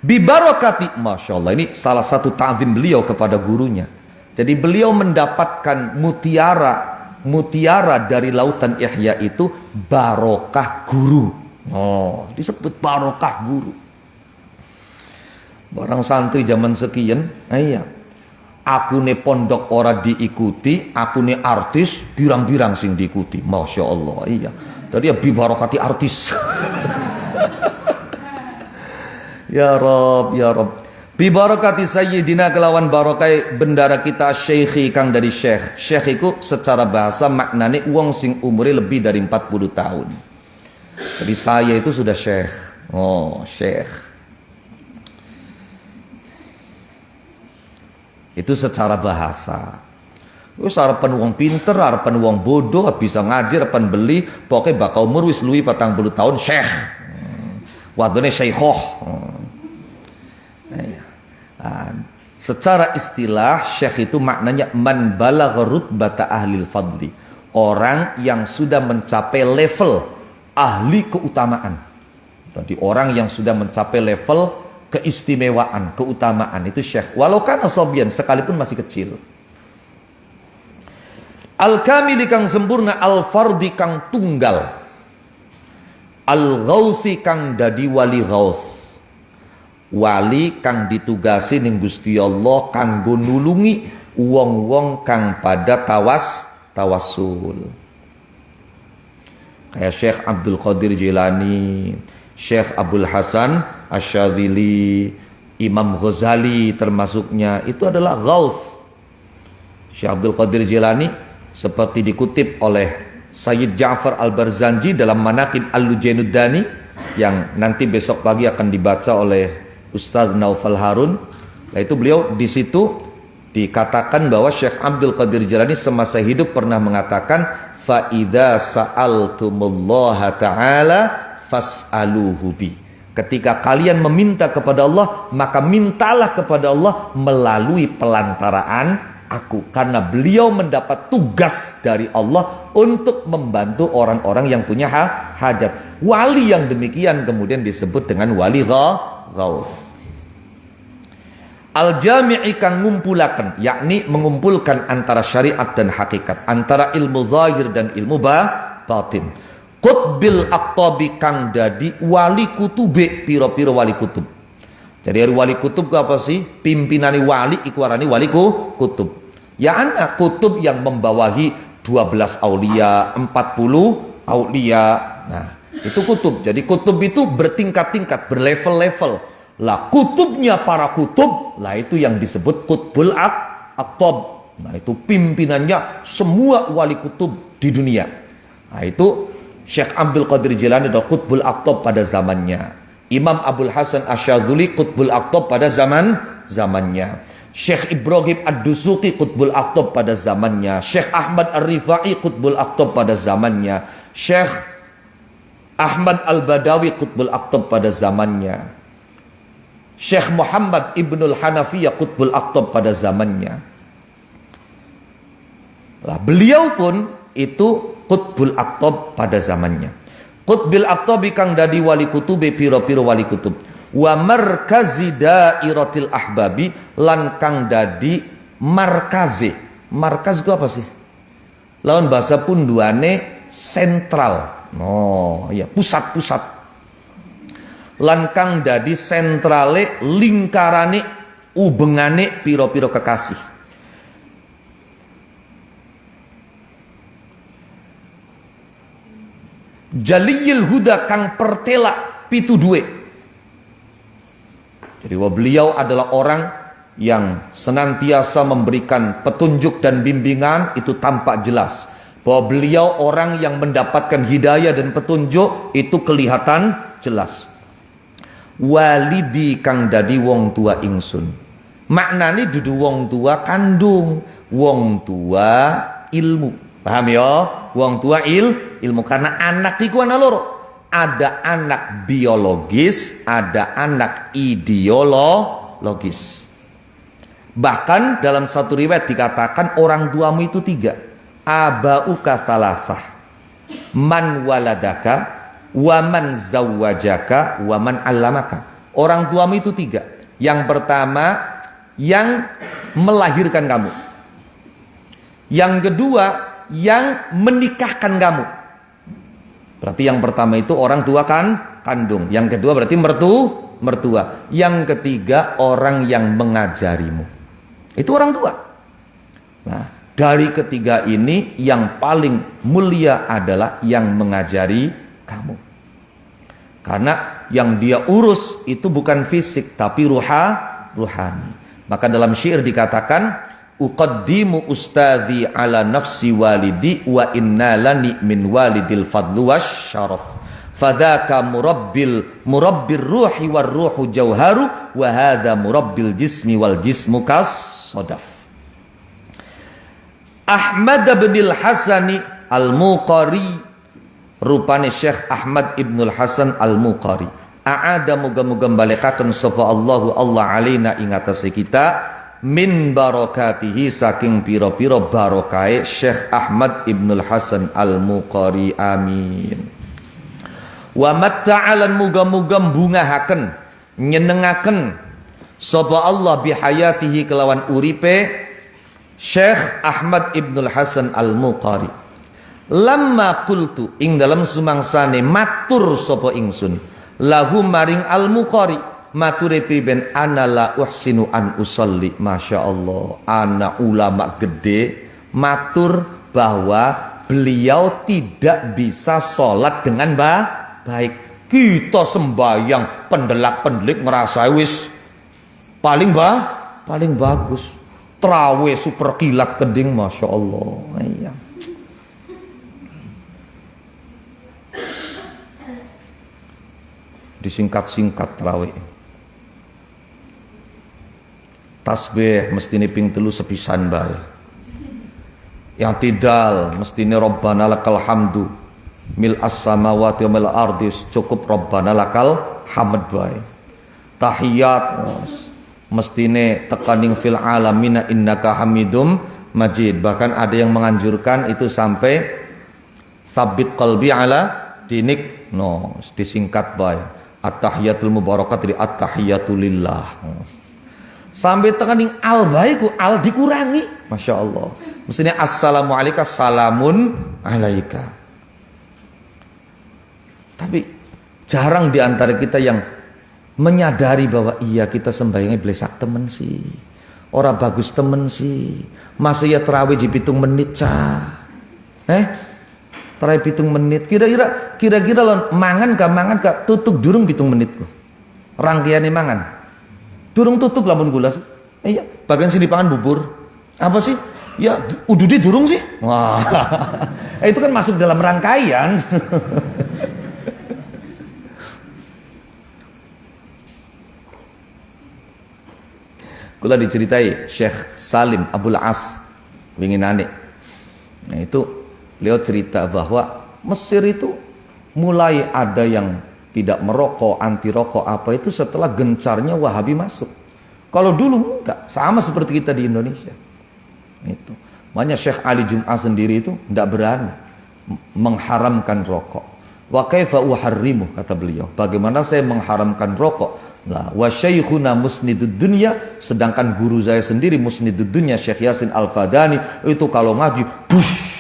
Bibarakati, Masya Allah, ini salah satu ta'zim beliau kepada gurunya. Jadi beliau mendapatkan mutiara dari lautan Ihya itu barokah guru. Oh, disebut barokah guru. Barang santri zaman sekian, iya. Aku ne pondok ora diikuti, aku ne artis birang-birang sing diikuti. Masya Allah, iya. Tadi ya bibarokati artis. Ya Rob, ya Rob. Bibarokati sayyidina kelawan barokai bendara kita syekhi kang dari syekh. Syekh itu secara bahasa maknane wong sing umure lebih dari 40 tahun. Jadi saya itu sudah syekh. Oh, syekh. Itu secara bahasa. Wis arepan wong pinter, arepan wong bodoh, bisa ngajar, arepan beli, pokoknya bakal umur wis luwih 40 tahun syekh. Wadone syaikhoh. Secara istilah syekh itu maknanya man balagha rutbata ahlil fadli. Orang yang sudah mencapai level ahli keutamaan. Jadi orang yang sudah mencapai level keistimewaan, keutamaan itu syekh. Walau kan asobian, sekalipun masih kecil. Al-kamili kang sempurna, al-fardi kang tunggal, al-ghausi kang dadi wali ghaus, wali kang ditugasi ning Gusti Allah kanggo nulungi wong-wong kang pada tawassul. Kayak Syekh Abdul Qadir Jilani, Syekh Abdul Hasan Asyadzili, Imam Ghazali termasuknya, itu adalah ghaus, Syekh Abdul Qadir Jilani seperti dikutip oleh Sayyid Ja'far Al-Barzanji dalam Manaqib Al-Lujainuddani yang nanti besok pagi akan dibaca oleh Ustaz Naufal Harun. Nah, itu beliau di situ dikatakan bahwa Syekh Abdul Qadir Jilani semasa hidup pernah mengatakan fa idza sa'altumullaha ta'ala fas'aluhu bi. Ketika kalian meminta kepada Allah, maka mintalah kepada Allah melalui pelantaraan aku, karena beliau mendapat tugas dari Allah untuk membantu orang-orang yang punya hajat. Wali yang demikian kemudian disebut dengan wali ghaus. Al-jami'i kang ngumpulaken, yakni mengumpulkan antara syariat dan hakikat, antara ilmu zahir dan ilmu batin. Qutbil aqtabi kang dadi wali kutube, piro-piro wali kutub. Jadi wali kutub itu apa sih? Pimpinani wali iku arane wali kutub. Ya anak kutub yang membawahi 12 aulia, 40 aulia. Nah, itu kutub. Jadi kutub itu bertingkat-tingkat, berlevel-level. Lah kutubnya para kutub, lah itu yang disebut qutbul aqtab. Nah, itu pimpinannya semua wali kutub di dunia. Nah, itu Syekh Abdul Qadir Jilani adalah qutbul aqtab pada zamannya. Imam Abdul Hasan Asyadzuli qutbul aqtab pada zamannya. Syekh Ibrahim Ad-Dusuqi qutbul aqtab pada zamannya. Syekh Ahmad Ar-Rifai qutbul aqtab pada zamannya. Syekh Ahmad Al-Badawi qutbul aqtab pada zamannya. Syekh Muhammad Ibnul Hanafiyah qutbul aqtab pada zamannya. Lah beliau pun itu qutbul aqtab pada zamannya. Qutbil aqtabi kang dadi wali kutube piro-piro wali kutub. Wa markazi dairatil ahbabi lan kang dadi markaze. Markaz itu apa sih? Lawan bahasa punduane sentral. Oh, iya, pusat-pusat. Lan kang dadi sentrale lingkarane ubengane piro-piro kekasih. Jaliyil huda kang pertela pitu duwe. Jadi beliau adalah orang yang senantiasa memberikan petunjuk dan bimbingan, itu tampak jelas. Bahwa beliau orang yang mendapatkan hidayah dan petunjuk, itu kelihatan jelas. Walidi kang dadi wong tua ingsun. Maknane dudu wong tua kandung, wong tua ilmu. Paham ya? Wong tua ilmu, karena anak iku ana loro. Ada anak biologis, ada anak ideologis. Bahkan dalam satu riwayat dikatakan orang tuamu itu 3. Abauka salasah. Man waladaka, wa man zawwajaka, wa man allamaka. Orang tuamu itu 3. Yang pertama yang melahirkan kamu. Yang kedua yang menikahkan kamu. Berarti yang pertama itu orang tua kandung. Yang kedua berarti mertua. Yang ketiga orang yang mengajarimu. Itu orang tua. Nah, dari ketiga ini yang paling mulia adalah yang mengajari kamu. Karena yang dia urus itu bukan fisik tapi ruhani. Maka dalam syair dikatakan uqaddimu ustadhi ala nafsi walidi wa inna lani min walidil fadlu wasyaraf fadhaka murabbir ruhi war ruhu jauharu wa hadha murabbil jismi wal jismu kas sodaf. Ahmad bin al-Hasani al-Muqari, rupane Syekh Ahmad ibnul Hasan al-Muqari, a'ada muga-muga balekaken sapa Allahu Allah alaina ing atase kita min barokatihi saking piro-piro barokai Syekh Ahmad ibnul Hasan al-Muqari, amin. Wa matta'alan muga-muga bungahaken nyenengaken sapa Allah bihayatihi kelawan uripe Syekh Ahmad ibnul Hasan al-Muqari. Lamma qultu ing dalam sumangsane matur sapa ingsun lahu maring al-Muqari, mature priben ana la uhsinu an usolli. Masya Allah, anak ulama gede matur bahwa beliau tidak bisa sholat dengan baik. Kita sembayang pendelak-pendelik ngerasa wis paling bagus. trawe super kilat keding, masya Allah. Iya. Disingkat-singkat trawe. Tasbih mestine ping 3 sepisan bae. Yang tidal mestine Rabbana lakal hamdu mil as-samawati wa mil ardi, cukup Rabbana lakal hamd bae. Tahiyat mestine tekaning fil alamina innaka hamidum majid. Bahkan ada yang menganjurkan itu sampai sabit qalbi ala dinik, disingkat bae. At-tahiyatul mubarakat dari at-tahiyatulillah. Sampai tekaning al baiku, al dikurangi, masya Allah. Mestinya assalamualaikum salamun alaika. Tapi jarang di antara kita yang menyadari bahwa iya kita sembahyangnya blesak temen sih, ora bagus temen sih. Masa ya terawih di 7 menit cah. Terawih 7 menit. Kira-kira lon mangan ka tutuk durung 7 menit ku. Rangkaiane mangan. Durung tutup lamun gula. Iya, bagian sini pangan bubur. Apa sih? Ya, ududi durung sih. Wah. Itu kan masuk dalam rangkaian. Kula diceritai Syekh Salim Abul As winginane. Nah, itu beliau cerita bahwa Mesir itu mulai ada yang tidak merokok, anti rokok apa itu setelah gencarnya Wahabi masuk. Kalau dulu enggak, sama seperti kita di Indonesia. Itu. Makanya Syekh Ali Jum'ah sendiri itu tidak berani mengharamkan rokok. Wa kaifa uharrimu, kata beliau. Bagaimana saya mengharamkan rokok? Nah, wa syaikhuna musnidud dunya, sedangkan guru saya sendiri musnidud dunya Syekh Yasin Al-Fadani itu kalau ngaji bush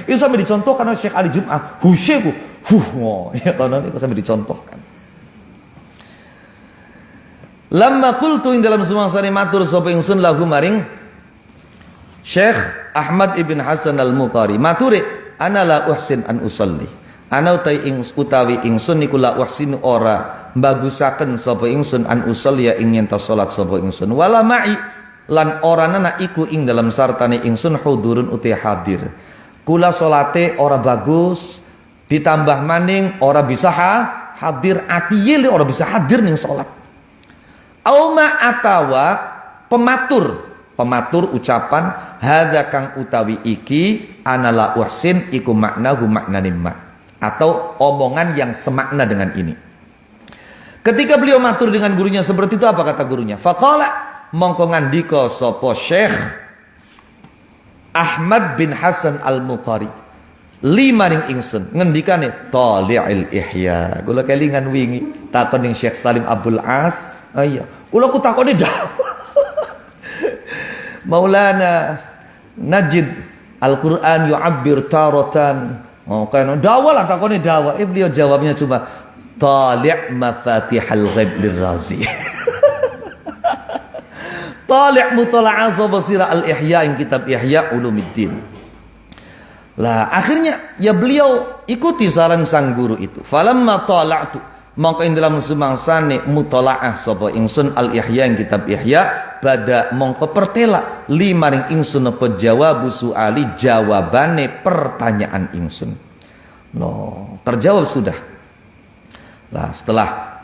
itu sampai dicontohkan oleh Syekh Ali Jum'ah. Husyeku ya kalau itu sampai dicontohkan. Lamma qultu ing dalam sumangsane matur sapa ingsun lahu maring Syekh Ahmad ibn Hasan Al-Muqari, mature ana la uhsin an usalli. Ana utawi ingsun niku la uhsin ora bagusaken sapa ingsun an usalli ya ing yen ta salat sapa ingsun wala ma'i lan ora nana iku ing dalam sartane ingsun hudurun uti hadir. Kula salate ora bagus, ditambah maning ora bisa hadir, akiyil ora bisa hadir ning salat. Auma atawa pematur ucapan hadza kang utawi iki anala uhsin iku maknahu maknane ma, atau omongan yang semakna dengan ini. Ketika beliau matur dengan gurunya seperti itu, apa kata gurunya? Faqala mongko ngandika sapa Syekh Ahmad bin Hasan Al-Muqari limaring ingsun ngendikane tali'il ihya. Kula kelingan wingi takon ning Syekh Salim Abul As, iya kula ku takone Maulana Najid Al-Quran yu'abbir taratan. Kan dawa lah takone dawa. Beliau jawabnya cuma tali' mafatihal ghaib lirrazi. Tali' mutala'ah basira al-ihya, yang kitab Ihya Ulumuddin. Lah akhirnya ya beliau ikuti saran sang guru itu. Falamma tala'tu maka ing dalam sumangsane mutala'ah sapa ingsun al-ihya yang kitab Ihya bada mongko pertela limaring ingsun apa jawabu suali jawabane pertanyaan ingsun. Terjawab sudah. Lah setelah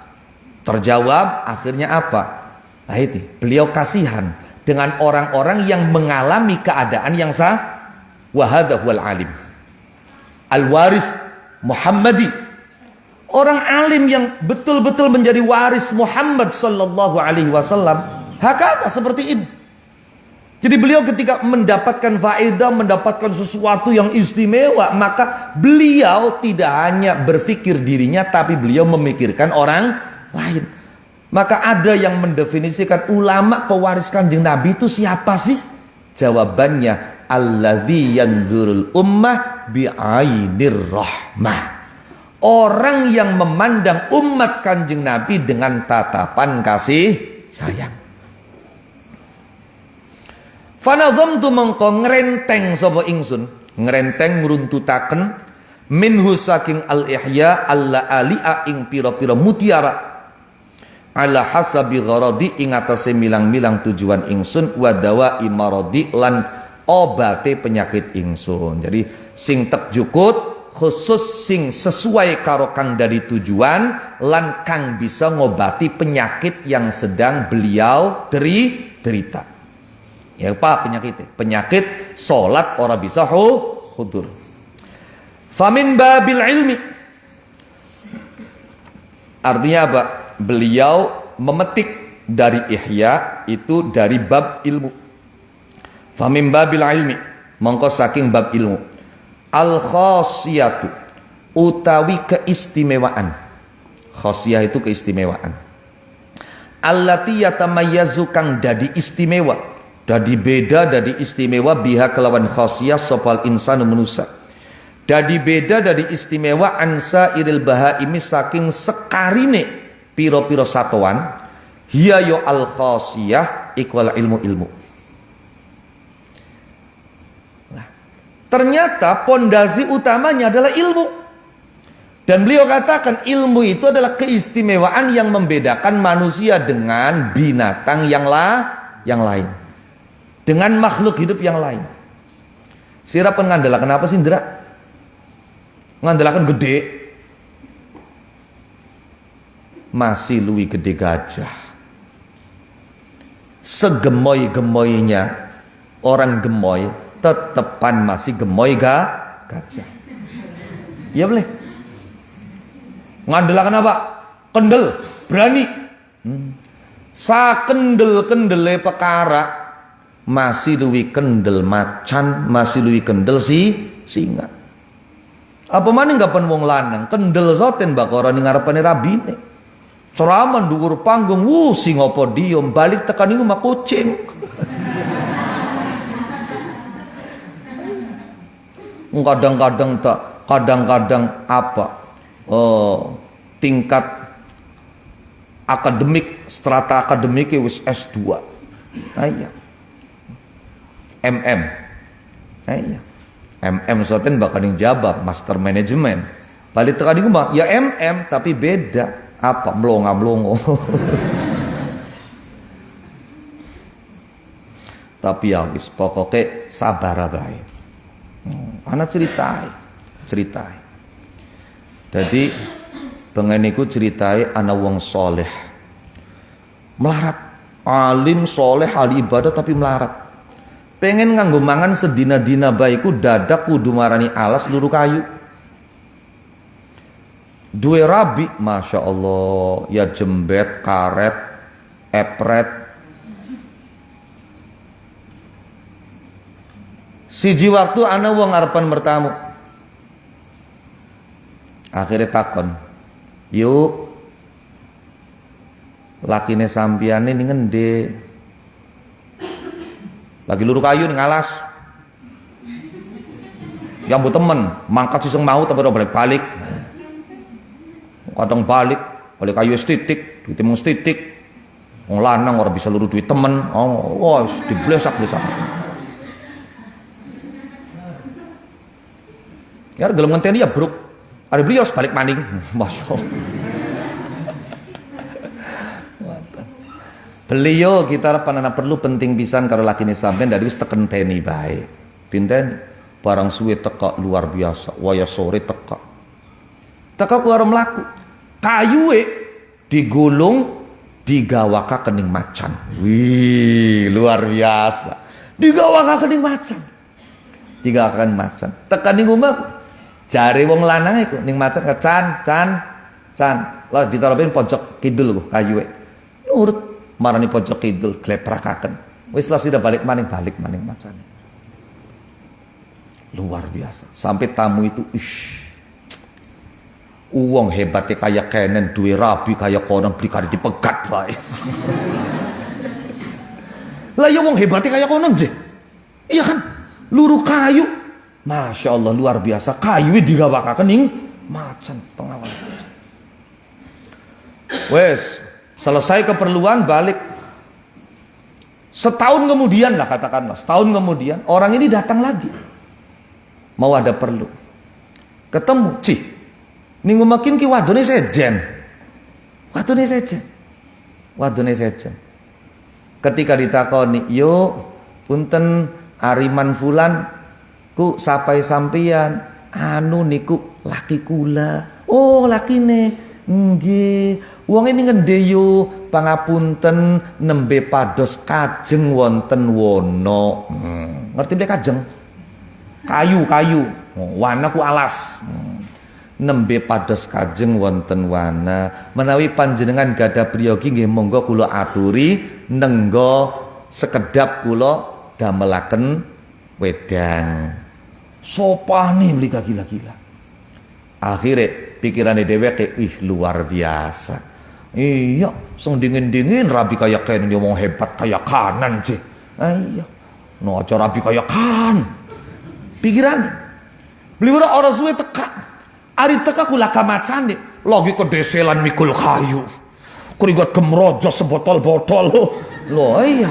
terjawab akhirnya apa? Nah itu beliau kasihan dengan orang-orang yang mengalami keadaan yang sah. Wa hadza huwal alim al-waris Muhammadi, orang alim yang betul-betul menjadi waris Muhammad sallallahu alaihi wasallam. Hakata seperti ini. Jadi beliau ketika mendapatkan faedah, mendapatkan sesuatu yang istimewa, maka beliau tidak hanya berpikir dirinya, tapi beliau memikirkan orang lain. Maka ada yang mendefinisikan ulama pewaris Kanjeng Nabi itu siapa sih? Jawabannya alladzi yanzurul ummah bi'ainir rahmah. Orang yang memandang umat Kanjeng Nabi dengan tatapan kasih sayang. Fanazamtu mengko ngrenteng sapa ingsun, ngrenteng ngruntutaken minhu saking al-ihya alla alia ing pira-pira mutiara ala hasabi gharadi ing atase milang-milang tujuan ingsun wa dawa imaradi lan obate penyakit ingsun. Jadi sing tek jukut khusus sing sesuai karo kang dari tujuan lan kang bisa ngobati penyakit yang sedang beliau derita. Ya apa penyakitnya? Penyakit salat ora bisa hudur. Famin babil ilmi. Artinya apa? Beliau memetik dari Ihya itu dari bab ilmu. Famin babil ilmi, mongko saking bab ilmu. Al khasiyatu utawi keistimewaan. Khasiyah itu keistimewaan. Allati yatamayyazu kang dadi istimewa, dadi beda, dadi istimewa biha kelawan khasiyah sopal insanu manusa. Dadi beda, dadi istimewa ansa iril bahaimi saking sekarine piro-piro satuan. Hiya yo al khasiyah ikwal ilmu. Nah, ternyata pondasi utamanya adalah ilmu. Dan beliau katakan ilmu itu adalah keistimewaan yang membedakan manusia dengan binatang yang lain, dengan makhluk hidup yang lain. Sira pengandalakan apa sih, Indra? Ngandalakan gede, masih luwih gede gajah. Segemoy-gemoynya orang gemoy, tetepan masih gemoy gajah. Ya boleh. Ngandalakan apa? Kendel, berani. Sa kendel-kendele perkara masih luwih kendel macan, masih luwih kendel singa. Apa maning kapan wong lanang kendel soten bakara ning ngarepane rabine. Ceramah dhuwur panggung, sing apa diem balik tekan iku mah kucing. Kadang-kadang apa? Tingkat akademik, strata akademik wis S2. Iya. MM. Iya. MM soten bakal jabab master management. Balik tekan iku mah ya MM tapi beda. Apa melongo-melongo. Tapi ya wis pokoke sabar bae. Ana ceritai. Jadi pengen iku ceritai ana wong soleh. Melarat, alim soleh, ahli ibadah tapi melarat. Pengen nganggo mangan sedina-dina baiku dadak kudu marani alas luru kayu. Duwe rabi, masya Allah, ya jembet, karet, epret. Siji waktu ana wong arepan bertamu. Akhirnya takon, yuk, lakine sampiane ning ngendi? Lagi luru kayu ning alas. Ya mbok temen, mangkat siseng mau tapi ora balik-balik. Kadang balik kayu titik, duit mung titik. Wong lanang ora bisa luru duit temen. Oh, wis diblesak-blesak. Ya gelem ngenteni ya, Bruk. Are beliau balik maning. Masyaallah. Beliau kita panana perlu penting pisan karo lakine sampean dari wis tekenteni bae. Pinten barang suwe teka luar biasa, waya sore teka. Teka keluar melaku. Kayuwe digulung digawaka kening macan. Wih, luar biasa. Digawaka kening macan. Digawaka macan. Tekan ning omah jare wong lanang iku ning macan can. Lah ditaropen pojok kidul kayuwe. Nurut marani pojok kidul gleprakaken. Wis lah sudah balik maning macane. Luar biasa. Sampai tamu itu uang hebatnya kayak kenen duwe rabi kayak konon beli kali dipegat bae. Lah ya wong hebatnya kayak konon je. Iya kan? Luru kayu. Masya Allah luar biasa. Kayu digawakaken ning macan pengawal. Wes selesai keperluan balik. Setahun kemudian lah katakanlah. Setahun kemudian orang ini datang lagi. Mau ada perlu. Ketemu. Nih makin ki wadone sejen. wadone sejen. Ketika ditakoni, "Yuk, punten Ariman fulan ku sapai sampeyan, anu niku laki kula." "Oh, lakine." "Nggih. Wong ini ngendhe yo, pangapunten nembe pados kajeng wonten wana." Ngerti beli kajeng? Kayu. Wana ku alas. Nembe pados kajeng wonten wana, menawi panjenengan gadah priyogi nggih monggo kula aturi nenggo sekedap kula damelaken wedang. Sopane mlika gila-gila. Akhire pikirane dheweke, luar biasa. Iya, sing dingin-dingin rabi kaya kene dia wong hebat kaya kanan sih. Iya. No aja rabi kaya kan. Pikiran. Beli ora suwe teka. Ari teka kula kamacane lagi kedeselan mikul kayu. Kerigat gemrojo sebotol-botol. Loh iya.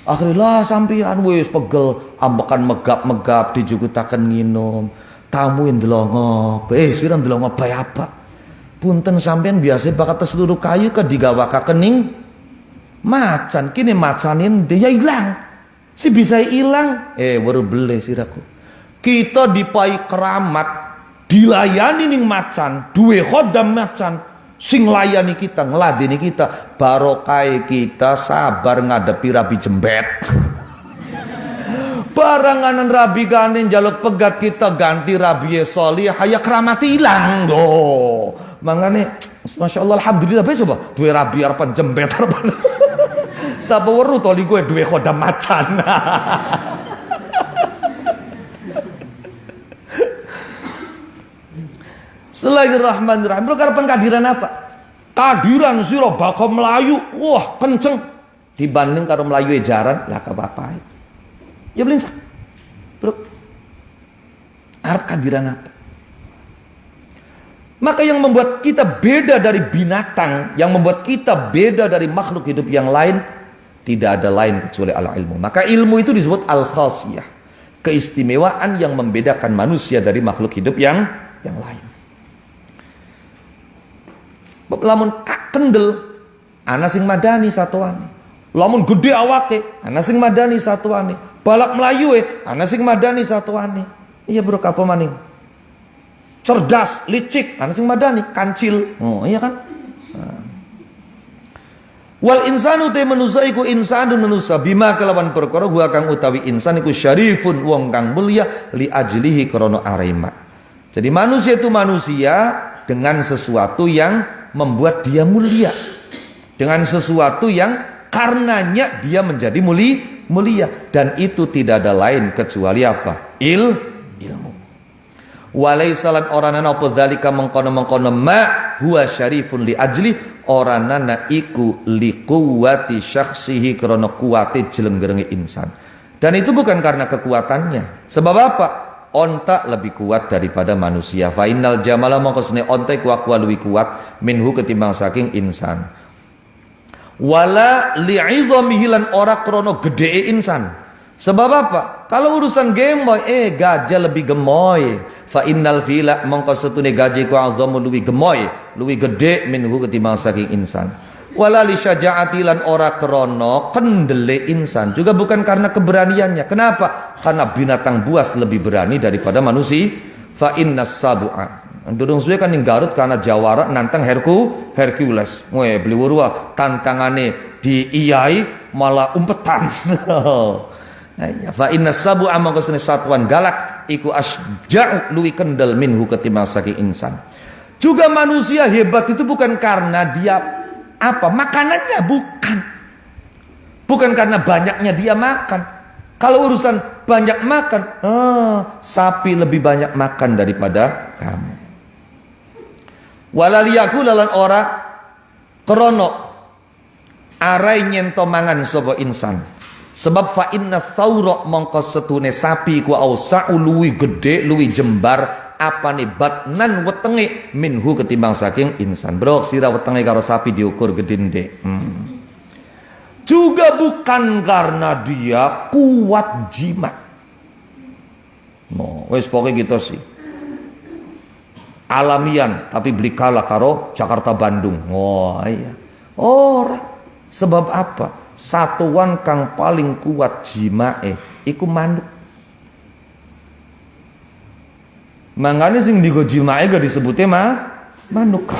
Akhirnya sampeyan wis pegel ambekan megap-megap dijugutaken nginum. Tamu yang ndelongo. Sira ndelongo bae apa? Punten sampean biasa bakat seluruh kayu ke digawaka kening macan. Kini macanin dia hilang. Si bisa hilang. Baru beli siraku. Kita dipai keramat dilayani ning macan, duwe khodam macan sing layani kita, ngeladeni kita, barokai kita sabar ngadepi rabi jembet. Baranganan rabi ganen jaluk pegat kita ganti rabi soli haya keramat hilang do. Mangane Masya Allah alhamdulillah besok bah duwe rabi arepan jembet arepan. Sapa weru to li kowe duwe khodam macan. Bismillahirrahmanirrahim. Bro karepan kadiran apa? Kadiran sira bakal melayu. Wah, kenceng dibanding karo melayu ejaran lah apa-apa. Ya belinsa. Bro. Arep kadiran apa? Maka yang membuat kita beda dari binatang, yang membuat kita beda dari makhluk hidup yang lain, tidak ada lain kecuali al-ilmu. Maka ilmu itu disebut al-khasiyah. Keistimewaan yang membedakan manusia dari makhluk hidup yang lain. Lamun kak kendel ana sing madani satuane. Lamun gede awake ana sing madani satuane. Balak melayu ana sing madani satuane. Iya bro apa maning? Cerdas, licik, ana sing madani kancil. Oh iya kan? Wal insanu te manusa iku insanun manusa bima kelawan perkara gua kang utawi insan iku syarifun wong kang mulia li ajlihi krana arema. Jadi manusia itu manusia dengan sesuatu yang membuat dia mulia, dengan sesuatu yang karenanya dia menjadi mulia, dan itu tidak ada lain kecuali apa? Ilmu. Walaisalan oranan apa dzalika mengkono ma huwa syarifun li ajli oranana iku li quwwati syakhsihi krana kuwate jelengrenge insan. Dan itu bukan karena kekuatannya. Sebab apa? Onta lebih kuat daripada manusia. Fa innal jamala maqsune onta ku luwih kuat minhu ketimbang saking insan. Wala li'izamihi lan ora krana gedhe insan. Sebab apa? Kalau urusan gemoy gajah lebih gemoy. Fa innal fila mongko setune gajah ku azamu luwih gemoy, luwih gedhe minhu ketimbang saking insan. Wala li syaja'ati lan ora krana kendele insan, juga bukan karena keberaniannya. Kenapa? Karena binatang buas lebih berani daripada manusia. Fa innas sabu'a ndurung suwe kan ning Garut karena jawara nantang Hercules. Beli wurwa tantangane di iyai malah umpetan. Fa innas sabu'a mongko satuan galak iku asja'u luwi kendel minhu ketimbang saking insan. Juga manusia hebat itu bukan karena dia makanannya, bukan karena banyaknya dia makan. Kalau urusan banyak makan, sapi lebih banyak makan daripada kamu. Walaliyaku lalan ora krono arai nyento mangan sapa insan. Sebab fa inna thawra mongko setune sapi ku ausa'u luwi gede, luwi jembar apane batnan wetenge minhu ketimbang saking insan. Bro, sira wetenge karo sapi diukur gedhe. Juga bukan karena dia kuat jimat. Wes pokoke gitu sih. Alamian tapi beli kalah karo Jakarta Bandung. Iya. Ora. Sebab apa? Satuan kang paling kuat jimae iku manuk. Mangane sing digo jimae gak disebutnya manuk.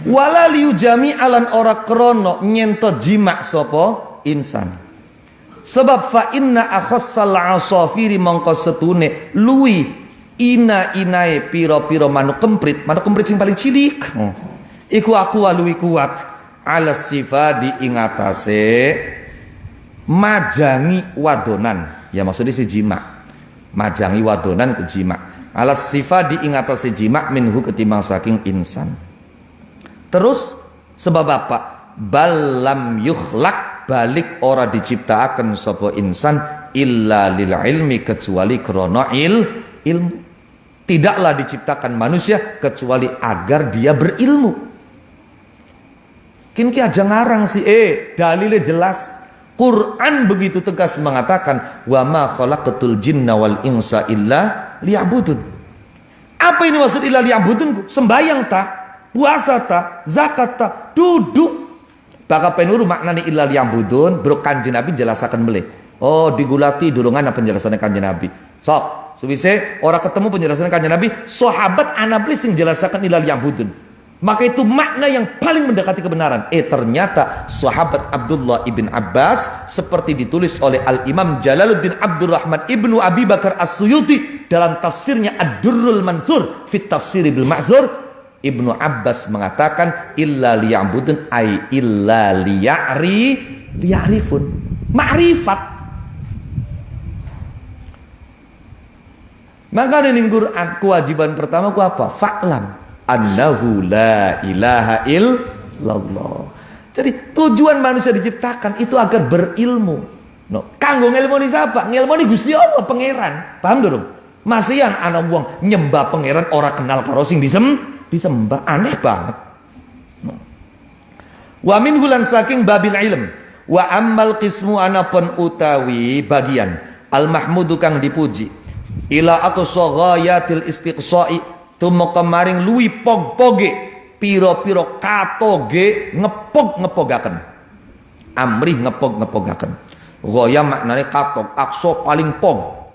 Wala liujami alan ora krono nyento jima sopo insan. Sebab fa inna akhassal asafiri mongko setune luwi inae piro-piro manuk kemprit sing paling cilik. Iku aku luwi kuat ala sifadi ingatase majangi wadonan. Ya maksudnya si jima. Majangi wadonan ku jima. Ala sifadi ingatase jima minhu ketimbang saking insan. Terus sebab apa? Balam yukhlak balik ora diciptakan sapa insan illa lil ilmi kecuali krono ilmu. Tidaklah diciptakan manusia kecuali agar dia berilmu. Ki aja ngarang sih dalilnya jelas. Quran begitu tegas mengatakan wa ma khalaqatul jinna wal insa illa liya'budun. Apa ini maksud illa liya'budun? Sembayang tak? Puasa tak, zakat tak, duduk. Bakal penuru maknanya illa liya'budun, bro kanjeng Nabi jelasakan beli. Oh, digulati durungan apa penjelasannya kanjeng Nabi. Sok, sebise orang ketemu penjelasan kanjeng Nabi, sahabat anablis yang jelasakan illa liya'budun. Maka itu makna yang paling mendekati kebenaran. Ternyata sahabat Abdullah ibn Abbas seperti ditulis oleh Al-Imam Jalaluddin Abdurrahman ibnu Abi Bakar As-Suyuti dalam tafsirnya Ad-Durrul Mansur fit Tafsir bil Ma'zur. Ibnu Abbas mengatakan illa liya'budun ay illa liya'rifun ma'rifat. Maka di Quran kewajiban pertama ku apa? Fa'lam annahu la ilaha illallah. Jadi tujuan manusia diciptakan itu agar berilmu. Kanggo ngelmoni siapa? Ngelmoni Gusti Allah pangeran. Paham dong? Masihan ana wong nyembah pangeran ora kenal karo sing disembah, aneh banget. Wa min hulan saking babil ilm wa ammal qismu anapun utawi bagian al mahmudu kang dipuji ila aqsa ghayatil istiqsa'i tumeka maring luwi pog-poge pira-pira katoge ngepog-ngepogaken amrih ngepog-ngepogaken ghaya maknane katok aqsa paling pog.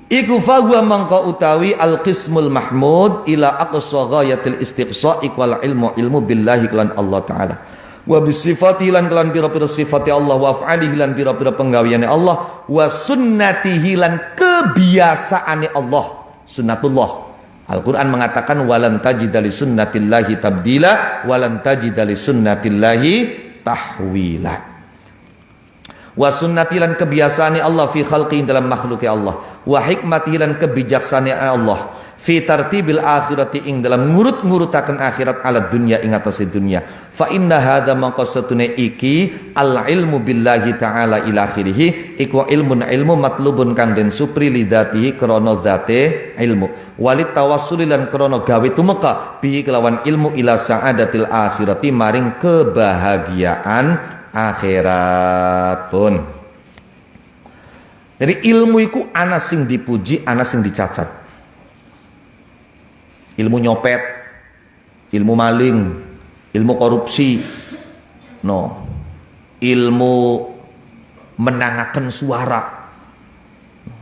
Iku fagwa mangka utawi al-qismul mahmud ila aqsa ghayatil istiqsa wal ilmu billahi lan Allah taala wa bisifati lan kelan pira-pira sifati Allah wa af'alihi lan pira-pira penggaweane Allah wa sunnatihi lan kebiasaane Allah sunnatullah. Al-Qur'an mengatakan walan tajida li sunnatillahi tabdila walan tajida li sunnatillahi tahwila. Wa sunnatilan kebiasaane Allah fi khalqi dalam makhluk Allah wa hikmatilan kebijaksanaan Allah fi tartibil akhirati ing dalam ngurut-ngurutaken akhirat ala dunya ing atase dunya fa inna hadza maqasatuna iki al ilmu billahi taala ila akhirih iku ilmu matlubun kang den supri lidatihi krana zate ilmu walit tawassulilan krana gawe tumeka bi kelawan ilmu ila saadatil akhirati maring kebahagiaan akhirat pun. Jadi ilmu iku ana sing dipuji, ana sing dicacat. Ilmu nyopet, ilmu maling, ilmu korupsi, ilmu menangaken suara.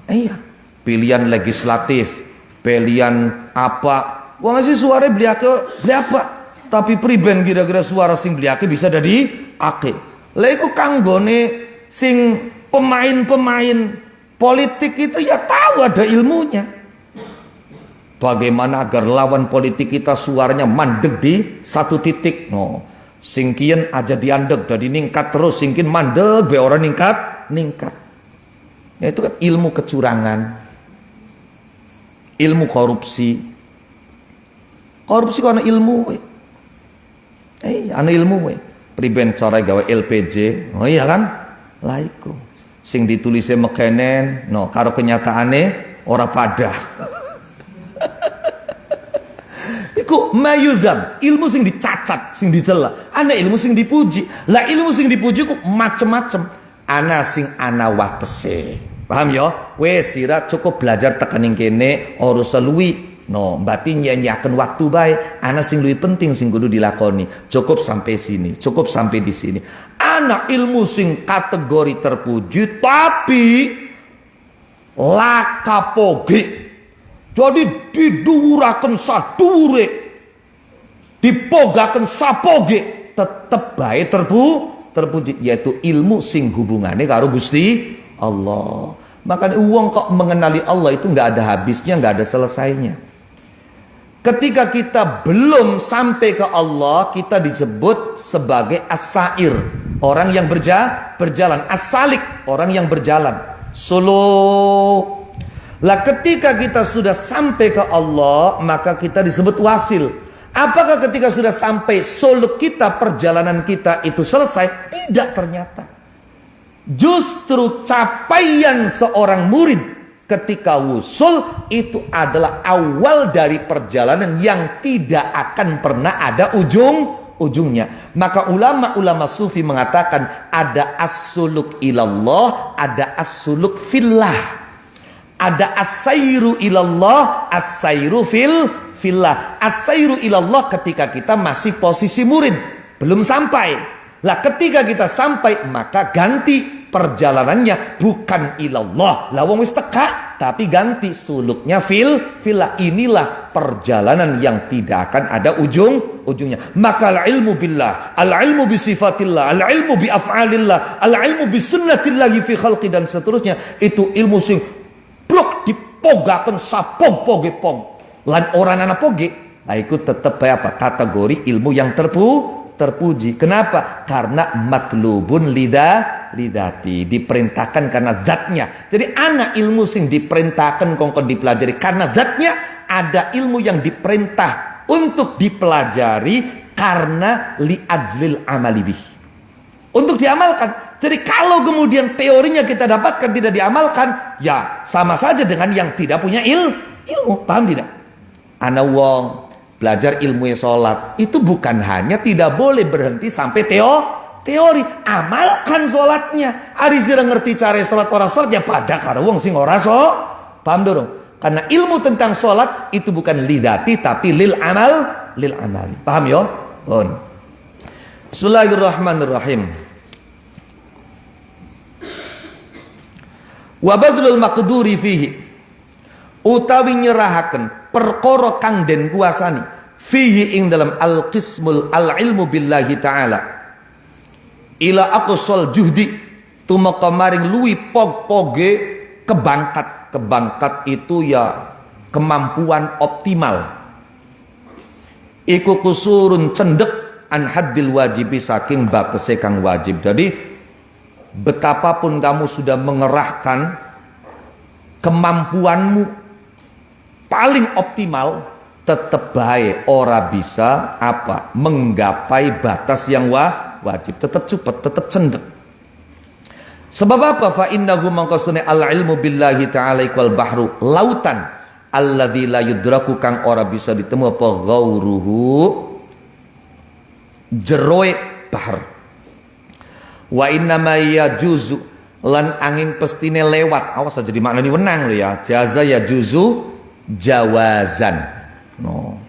Iya, pilihan legislatif, pilihan apa? Wong sih suara beli apa? Tapi priben kira-kira suara sing beli bisa dari ake. Lah iku kanggone sing pemain-pemain politik itu ya tahu ada ilmunya. Bagaimana agar lawan politik kita suaranya mandek di satu titik. Sing kian aja diandek jadi ningkat terus, singkin mandek be orang ningkat. Ya itu kan ilmu kecurangan. Ilmu korupsi. Korupsi kok ana ilmu. Ana ilmu we. Priben cara gawe LPG. Oh iya kan? Lah iku. Sing ditulisnya mekenen, karo kenyataane ora pada. Iku mayuzam, ilmu sing dicacat, sing dicela. Ana ilmu sing dipuji. Lah ilmu sing dipuji ku macem-macem. Ana sing ana watese. Paham ya? Wes sira cukup belajar tekaning kene ora usah luwi. No, berarti nyanyiakan waktu baik. Ana sing luwih penting sing kudu dilakoni. Cukup sampai sini, cukup sampai di sini. Ana ilmu sing kategori terpuji, tapi lakapoge. Jadi diduwuraken sadure, dipogaken sapoge, tetep bae terpuji, yaitu ilmu sing hubungannya karo Gusti Allah. Makanya uang kok mengenali Allah itu nggak ada habisnya, nggak ada selesainya. Ketika kita belum sampai ke Allah, kita disebut sebagai as-sair, orang yang berjalan. As-salik, orang yang berjalan. Solo. Lah ketika kita sudah sampai ke Allah, maka kita disebut wasil. Apakah ketika sudah sampai suluk kita, perjalanan kita itu selesai? Tidak, ternyata. Justru capaian seorang murid ketika wusul itu adalah awal dari perjalanan yang tidak akan pernah ada ujungnya. Maka ulama-ulama sufi mengatakan ada as-suluk ilallah, ada as-suluk fillah. Ada as-sairu ilallah, as-sairu fillah. As-sairu ilallah ketika kita masih posisi murid, belum sampai. Lah ketika kita sampai, maka ganti perjalanannya, bukan ilallah. Lah wong wis teka, tapi ganti suluknya fillah. Inilah perjalanan yang tidak akan ada ujungnya. Maka al-ilmu billah, al-ilmu bi sifatillah, al-ilmu bi af'alillah, al-ilmu bi sunnatillahi fi khalqi dan seterusnya, itu ilmu sing blok dipogaken sapog-poge pong. Lan orang anak poge, nah ikut tetap apa? Kategori ilmu yang terpuji. Kenapa? Karena matlubun lidati, diperintahkan karena zatnya. Jadi anak ilmu sing diperintahkan kongkon dipelajari karena zatnya. Ada ilmu yang diperintah untuk dipelajari karena liajlil amalibih, untuk diamalkan. Jadi kalau kemudian teorinya kita dapatkan tidak diamalkan, ya sama saja dengan yang tidak punya ilmu. Paham tidak? Ana wong belajar ilmu sholat itu bukan hanya tidak boleh berhenti sampai teori, amalkan sholatnya. Ari sira ngerti cara sholat orang sholat ya pada karo wong sing ora paham dorong. Karena ilmu tentang sholat itu bukan lidati tapi lil amali. Paham yo? On. Bismillahirrahmanirrahim. Wa badlul maqduri fihi, utawi nyerahaken perkara kang den kuasani fihi ing dalam al-qismul al-ilmu billahi ta'ala ila aqsal juhdi tumeka maring luwi poge kebangkat itu ya kemampuan optimal iku kusurun cendek an haddil wajibi saking batese kang wajib. Jadi betapapun kamu sudah mengerahkan kemampuanmu paling optimal, tetap baik ora bisa apa menggapai batas yang wajib. Tetap cepat, tetap cendek. Sebab apa? Fa innahu mangkasune al-ilmu billahi ta'ala ikwal bahru, lautan alladzi la yudraku kang ora bisa ditemu apa ghauruhu jeroe bahar. Wa inna ma yajuzu lan angin pestine lewat. Awas aja di maknani wenang lho ya. Jaza yajuzu jawazan. No.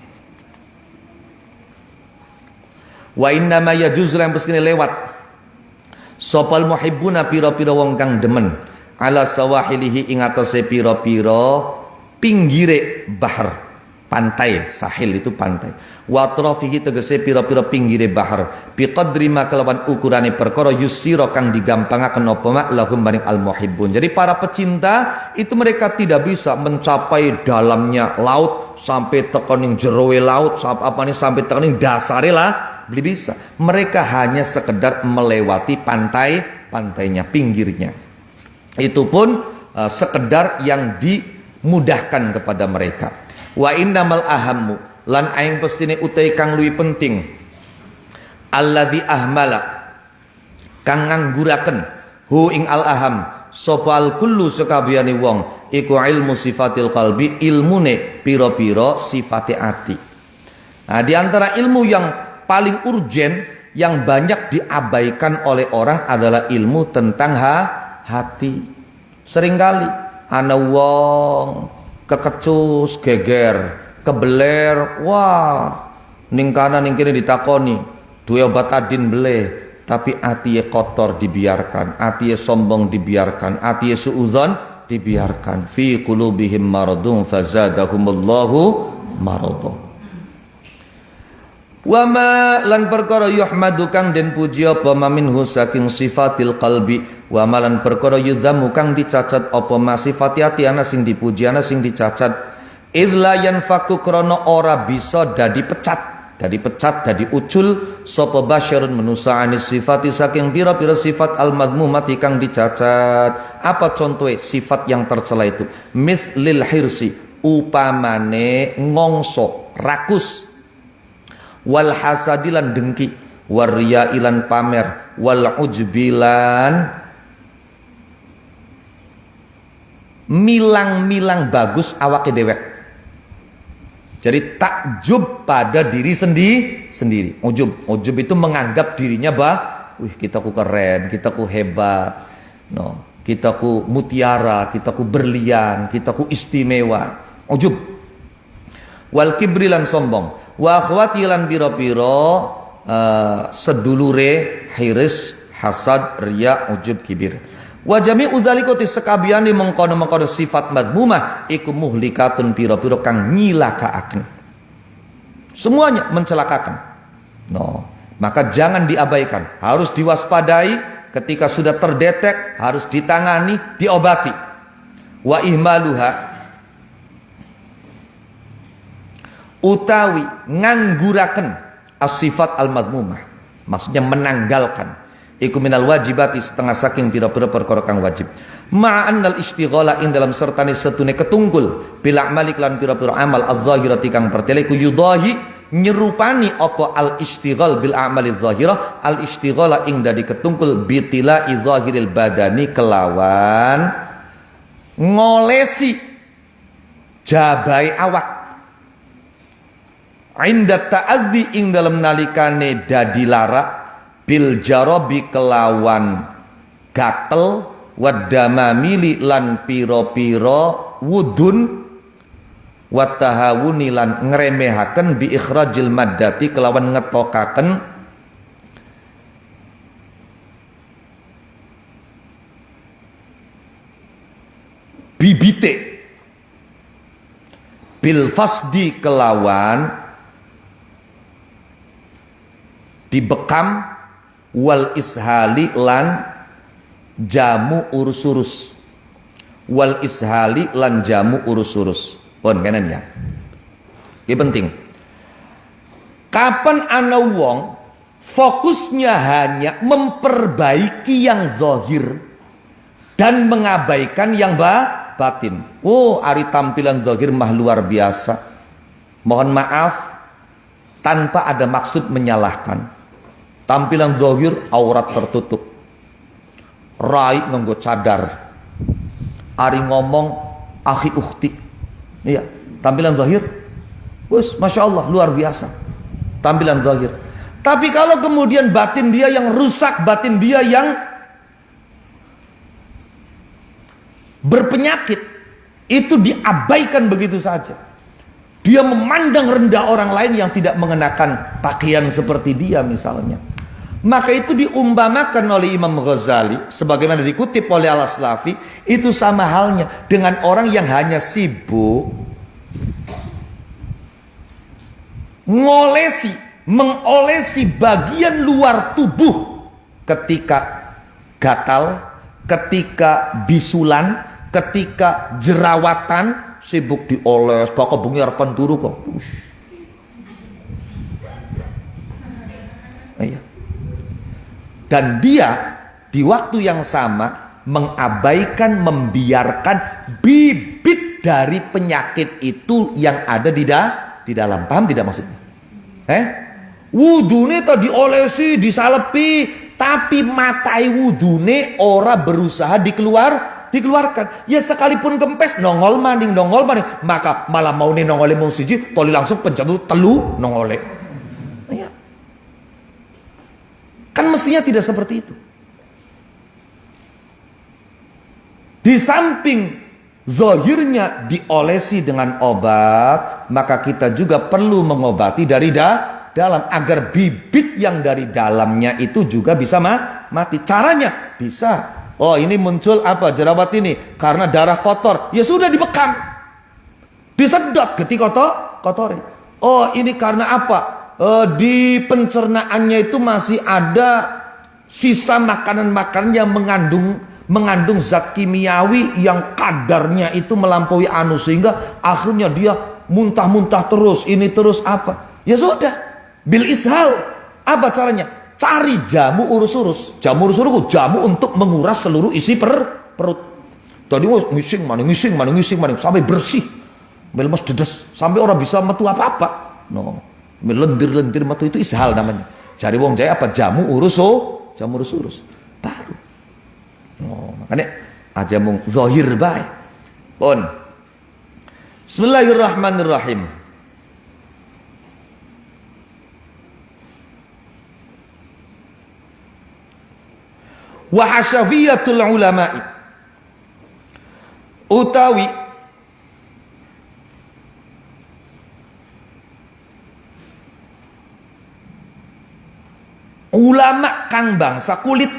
Wa inna ma yajuzu lan pestine lewat. Sopal muhibbuna pira-pira wong kang demen ala sawahilihi ing atase pira-pira pinggire bahar, pantai. Sahil itu pantai. Wa atrafihi tegese pira-pira pinggire bahar biqadri ma kelawan ukurane perkara yusira kang digampangaken apa mak lahum maring al muhibbun. Jadi para pecinta itu mereka tidak bisa mencapai dalamnya laut sampai tekening jeroe laut sampai tekening dasare lah, belum bisa. Mereka hanya sekedar melewati pantainya, pinggirnya. Itu pun sekedar yang dimudahkan kepada mereka. Wa innamal ahammu lan aing pestine utai kang luwih penting alladzi ahmala kang ngangguraken hu ing al aham sopal kullu sekabiyane wong iku ilmu sifatil qalbi, ilmune pira-pira sifate ati. Nah, di antara ilmu yang paling urgen yang banyak diabaikan oleh orang adalah ilmu tentang hati. Seringkali ana wong kekecus geger kebeler, wah ning kanan ning kene ditakoni duwe obat adin bele, tapi atiye kotor dibiarkan, atiye sombong dibiarkan, atiye suudzon dibiarkan. Fi qulubihim maradun fazadahumullahu maradun. Wa ma lan perkara yuhmadu kang den puji apa maminhu saking sifatil qalbi, wa ma lan perkara yudzamu kang dicacat apa ma sifati ati ana sing dipuji ana sing dicacat. Idla yanfaku krana ora bisa dadi pecat, dadi ucul sapa basyarun manusa anis sifati saking pira-pira sifat al madmumati kang dicacat. Apa contohe sifat yang tercela itu? Mithlil hirsi, upamane ngongso, rakus, wal hasadilan dengki, warya ilan pamer, wal ujbilan milang-milang bagus awake dewek. Jadi takjub pada diri sendiri. Ujub itu menganggap dirinya kita ku keren, kita ku hebat, kita ku mutiara, kita ku berlian, kita ku istimewa. Ujub. Wal kibrilan sombong. Wa akhwati lan pira-pira sedulure hiris, hasad, riya, ujub, kibir. Wa jami'u dzalika tisakabiyane mengkono-mengkono sifat madmumah iku muhlikatun pira-pira kang nyilakaaken. Semuanya mencelakakan. Maka jangan diabaikan, harus diwaspadai, ketika sudah terdetek harus ditangani, diobati. Wa ihmaluha utawi ngangguraken as-sifat al-madmumah, maksudnya menanggalkan, iku minal wajibati setengah saking pira-pira perkara kang wajib. Ma'annal istighala ing dalam sertane setune ketungkul bila amalik lan pira-pira amal adz-dzahirati kang pertele ku yudahi nyerupani apa al istighal bil a'mali dzahirah, al istighala ing dadi ketungkul bitila idzahiril badani kelawan ngolesi jabai awak, inda ta'adzi ing dalam nalikane dadi lara, bil jarabi kelawan gatel, wadamamili lan piro-piro wudun, watahawuni lan ngremehaken bi ikhrajil maddati kelawan ngetokaken bibite, bil fasdi kelawan dibekam, wal ishali lan jamu urus-urus, wal ishali lan jamu urus-urus. Pun kanan ya. Ini penting. Kapan ana wong fokusnya hanya memperbaiki yang zahir dan mengabaikan yang batin. Oh, ari tampilan zahir mah luar biasa. Mohon maaf, tanpa ada maksud menyalahkan. Tampilan zahir aurat tertutup, rai nganggo cadar, ari ngomong akhi ukhti, iya tampilan zahir, wes masya Allah luar biasa tampilan zahir. Tapi kalau kemudian batin dia yang rusak, batin dia yang berpenyakit, itu diabaikan begitu saja. Dia memandang rendah orang lain yang tidak mengenakan pakaian seperti dia misalnya. Maka itu diumpamakan oleh Imam Ghazali, sebagaimana dikutip oleh Al-Aslafi, itu sama halnya dengan orang yang hanya sibuk mengolesi bagian luar tubuh ketika gatal, ketika bisulan, ketika jerawatan, sibuk dioles, pokok bunyi harapan turu kok. Iya. Dan dia di waktu yang sama mengabaikan, membiarkan bibit dari penyakit itu yang ada di dalam. Paham tidak maksudnya? Wudune tadi diolesi, disalepi, tapi matai wudune ora berusaha dikeluarkan. Ya sekalipun kempes nongol maning, maka malah mau nih nongole mau siji, toli langsung pencet telu nongole. Ya. Kan mestinya tidak seperti itu. Di samping zahirnya diolesi dengan obat, maka kita juga perlu mengobati dari dalam agar bibit yang dari dalamnya itu juga bisa mati. Caranya bisa. Oh, ini muncul apa jerawat ini karena darah kotor. Ya sudah dibekam, disedot ketika kotori. Oh, ini karena apa? Di pencernaannya itu masih ada sisa makanan-makanan yang mengandung zat kimiawi yang kadarnya itu melampaui anus, sehingga akhirnya dia muntah-muntah terus, ini terus apa? Ya sudah, bil ishal. Apa caranya? Cari jamu urus-urus. Jamu untuk menguras seluruh isi perut. Tadi ngising maning sampai bersih. Melmas dedes sampai orang bisa metu apa-apa. No, melendir-lendir metu itu ishal namanya. Cari wong jaya apa jamu urus baru. Oh, makanya aja mung zahir bae. Pun. Bismillahirrahmanirrahim. Wa hasyafiyatul ulama'i utawi ulama kang bangsa kulit.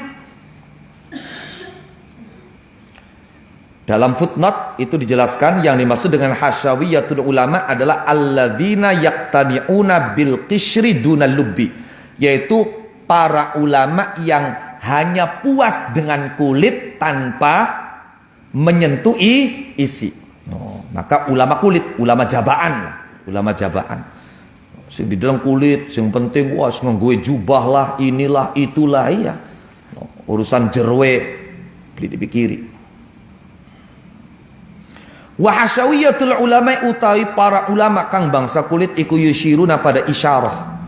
Dalam footnote itu dijelaskan yang dimaksud dengan hasyawiyatul ulama adalah alladzina yaqtani'una bil qishri dunal lubbi, yaitu para ulama yang hanya puas dengan kulit tanpa menyentuh isi. Oh, maka ulama kulit, ulama jabaan. Sing di dalam kulit, sing penting wah nganggo jubah lah, inilah itulah iya. Urusan jerwe beli dipikiri. Wa hasyawiyatul ulama utawi para ulama kang bangsa kulit iku yusyiruna pada isyarah.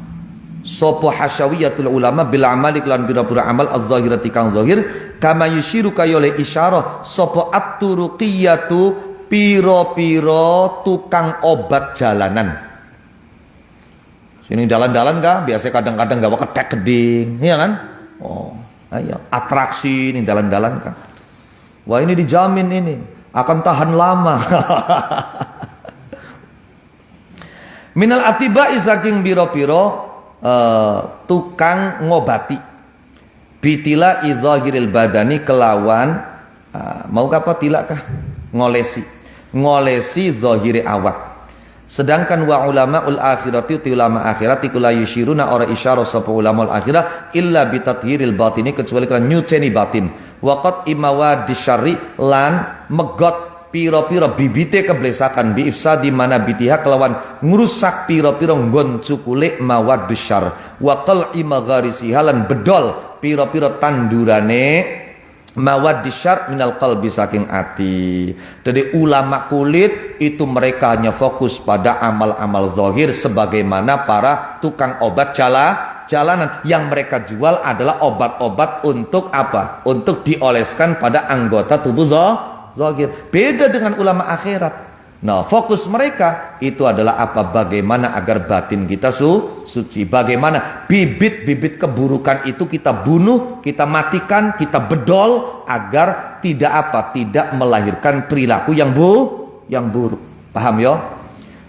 Sopo hasyawiyatul ulama bila amalik lan pira-pira amal az-zahirati kang zahir kama yusyiru kayole isyarah sopo at-turuqiyatu piro-piro tukang obat jalanan. Sini dalan-dalan kah biasa kadang-kadang gawa ketek keding, iya kan? Oh, ayo atraksi ini dalan-dalan kah. Wah, ini dijamin ini akan tahan lama. Minal atibai saking piro-piro tukang ngobati bitila idzahiril badani kelawan mau apa tilak kah ngolesi zahiri awak. Sedangkan wa ulamaul akhirati ulama akhirat iku la yusyiruna ora isyarah sapa ulamaul akhirah illa bitathhiril batini kecuali kan nyuceni batin waqat imawa disyari lan megot piro-piro bibite keblesakan biifsadi mana bitiha kelawan ngrusak piro-piro nggon cukule mawadus syar wa qal'i magharisi halan bedol piro-piro tandurane mawadus syar minal qalbi saking ati. Jadi ulama kulit itu mereka hanya fokus pada amal-amal zahir sebagaimana para tukang obat jalanan yang mereka jual adalah obat-obat untuk apa? Untuk dioleskan pada anggota tubuh zahir. Beda dengan ulama akhirat. Nah, fokus mereka itu adalah apa? Bagaimana agar batin kita suci. Bagaimana bibit-bibit keburukan itu kita bunuh, kita matikan, kita bedol agar tidak melahirkan perilaku yang buruk. Paham ya?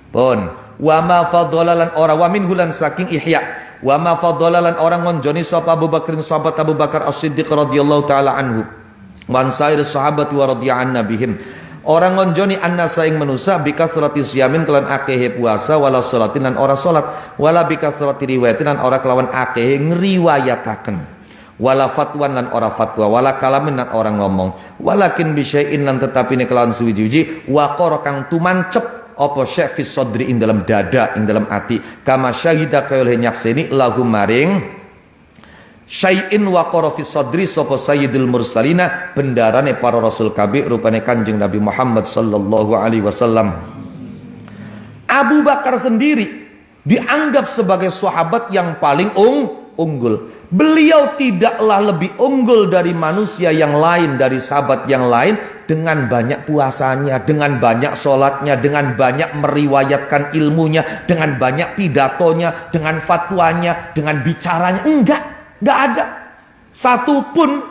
Pun wa ma fadhalalan ora wa min hulan saking ihya. Wa ma fadhalalan orang ngonjoni sapa Abu Bakrin sahabat Abu Bakar As-Siddiq radhiyallahu taala anhu. Wan sair sahabat wa radhiya'an nabihim orang ngonjoni anna saing manusa bikasrati siyamin kelan akehe puasa wala salatin lan ora salat wala bikasrati riwayatin lan ora kelawan akehe ngriwayataken wala fatwan lan ora fatwa wala kalamin lan ora ngomong walakin bisyai'in lan tetapine kelawan suwi-wiji waqara kang tumancep apa syai' fi sadri ing dalam dada ing dalam ati kama syahida kaya nyakseni lahum maring syai'in waqara fi sadri sapa sayyidul mursalina bendarane para rasul kabeh rupane Kanjeng Nabi Muhammad sallallahu alaihi wasallam. Abu Bakar sendiri dianggap sebagai sahabat yang paling unggul. Beliau tidaklah lebih unggul dari manusia yang lain, dari sahabat yang lain dengan banyak puasanya, dengan banyak sholatnya, dengan banyak meriwayatkan ilmunya, dengan banyak pidatonya, dengan fatwanya, dengan bicaranya. Enggak ada satu pun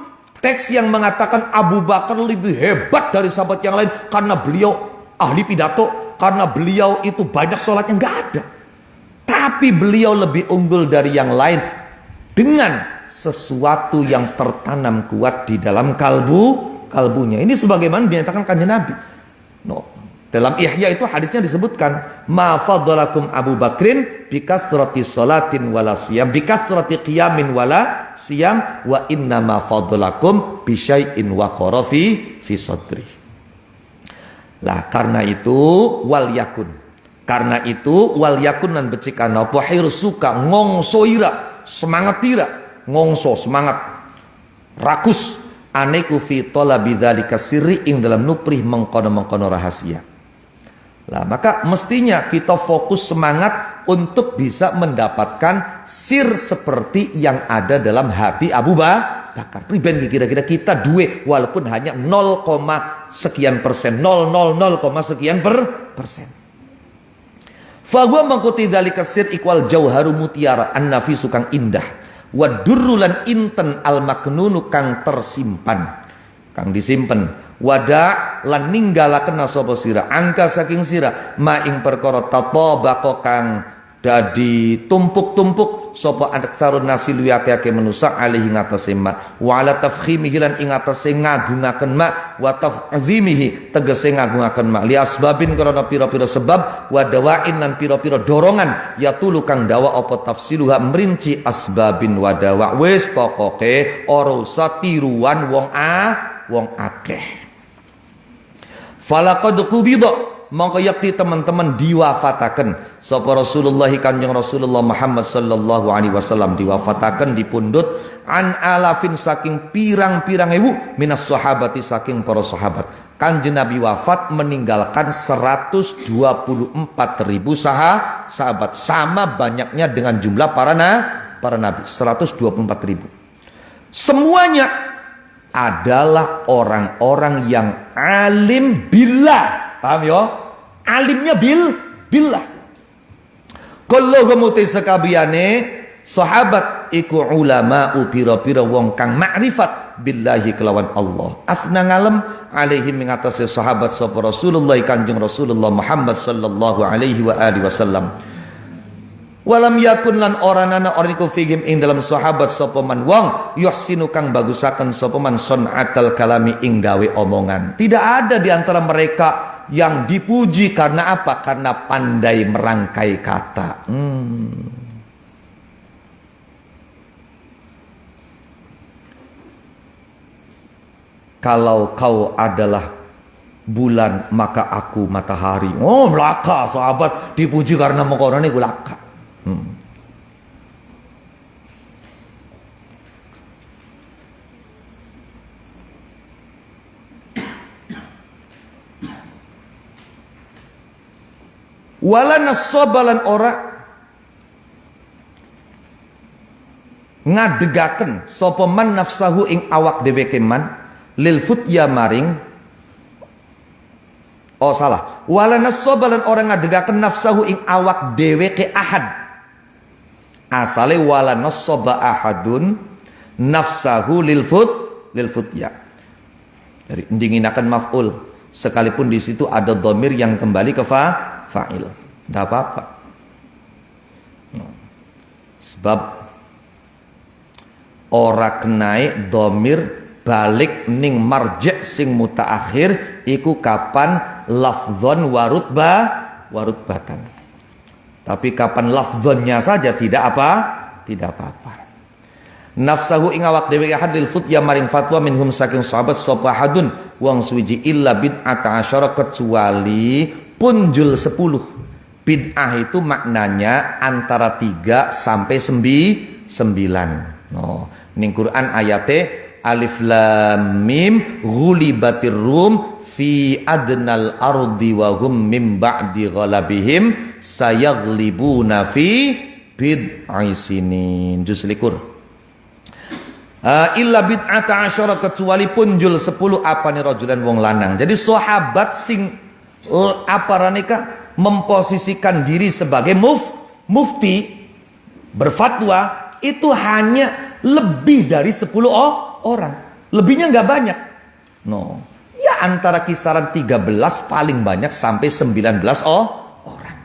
Teks yang mengatakan Abu Bakar lebih hebat dari sahabat yang lain karena beliau ahli pidato, karena beliau itu banyak sholatnya, nggak ada. Tapi beliau lebih unggul dari yang lain dengan sesuatu yang tertanam kuat di dalam kalbunya. Ini sebagaimana dinyatakan kanjeng Nabi. Dalam Ihya itu hadisnya disebutkan, ma fadalakum Abu Bakrin bikasrati salatin wala siyam, bikasrati qiyamin wala siyam, wa inna ma fadalakum bisyai'in waqara fi sadri. Lah karena itu wal yakun. Karena itu wal yakun nan becikan apa hirsuka ngongsoira, semangat tira, ngongso semangat rakus aneku fi talabi dzalika sirri ing dalam nuprih mengkono-mengkono rahasia. Lah maka mestinya kita fokus semangat untuk bisa mendapatkan sir seperti yang ada dalam hati Abu Bakar. Pribadi kira-kira kita duwe walaupun hanya 0, sekian persen, 000, sekian persen. Fa huwa mangkuti dzalika sir ikwal jauharu mutiara an-nafisu kang indah wa durrulan inten al maknunu kang tersimpan, kang disimpen. Wada lan ninggalaken sapa sira angka saking sira ma ing perkara tatabaqo kang dadi tumpuk-tumpuk sapa aktsarun nasi luwake manusa alih ing atase ma wa ala tafkhimihi lan ing atase ngagungaken ma wa taf'zimihi tegese ngagungaken ma li asbabin karena pira-pira sebab wa dawain lan pira-pira dorongan ya tulu kang dawa apa tafsiluha merinci asbabin wa dawa. Wis pokoke ora usah tiruan wong akeh. Falaqad qubida mongko yakti teman-teman diwafataken sapa Rasulullah kanjeng Rasulullah Muhammad sallallahu alaihi wasallam diwafataken dipundhut an alafin saking pirang-pirang ewu minas sahabati saking para sahabat. Kanjeng Nabi wafat meninggalkan 124.000 sahabat, sama banyaknya dengan jumlah para nabi, 124.000. Semuanya adalah orang-orang yang alim billah. Paham ya? Alimnya billah. Kullu muti sakabiyane sahabat iku ulama pira-pira wong kang makrifat billahi kelawan Allah. Asna ngalem alaihi mengatasi sahabat sapa Rasulullah kanjeng Rasulullah Muhammad sallallahu alaihi wa alihi wasallam. Walam yakun lan oranana orniku fihim ing dalam sahabat sapa man wong yuhsinu kang bagusaken sapa man sunatal kalami ing gawe omongan. Tidak ada di antara mereka yang dipuji karena apa? Karena pandai merangkai kata. Kalau kau adalah bulan maka aku matahari. Oh, laka sahabat dipuji karena makorane iku laka. Wala nasabalan ora ngadegaken sapa man nafsahu ing awak dheweke man lil futya maring wala nasabalan ora ngadegaken nafsahu ing awak dheweke ahad. Asale wala nasaba ahadun nafsahu lil futya. Dari ndinginaken maf'ul sekalipun di situ ada dhamir yang kembali ke fa'il. Enggak apa-apa. Sebab ora kenai dhamir balik ning marja' sing mutaakhir iku kapan lafdzon warutbatan. Tapi kapan lafdzonnya saja tidak apa-apa. Nafsahu ing awak dhewe hadil futya maring fatwa minhum saking sahabat sapa hadun wong suwiji illa bid'ata asyara kecuali punjul 10. Bid'ah itu maknanya antara 3 sampai 9. Ning Quran ayate alif lam mim ghulibatir rum fi adnal ardi wa hum min ba'di ghalabihim sayaghlibuna fi bid'i sinin. Juz likur. Illa bid'ata asyara kecuali punjul 10 apane rajulan wong lanang. Jadi sahabat sing aparaneka memposisikan diri sebagai mufti berfatwa itu hanya lebih dari 10 orang. Lebihnya nggak banyak. No. Ya antara kisaran 13 paling banyak sampai 19 orang.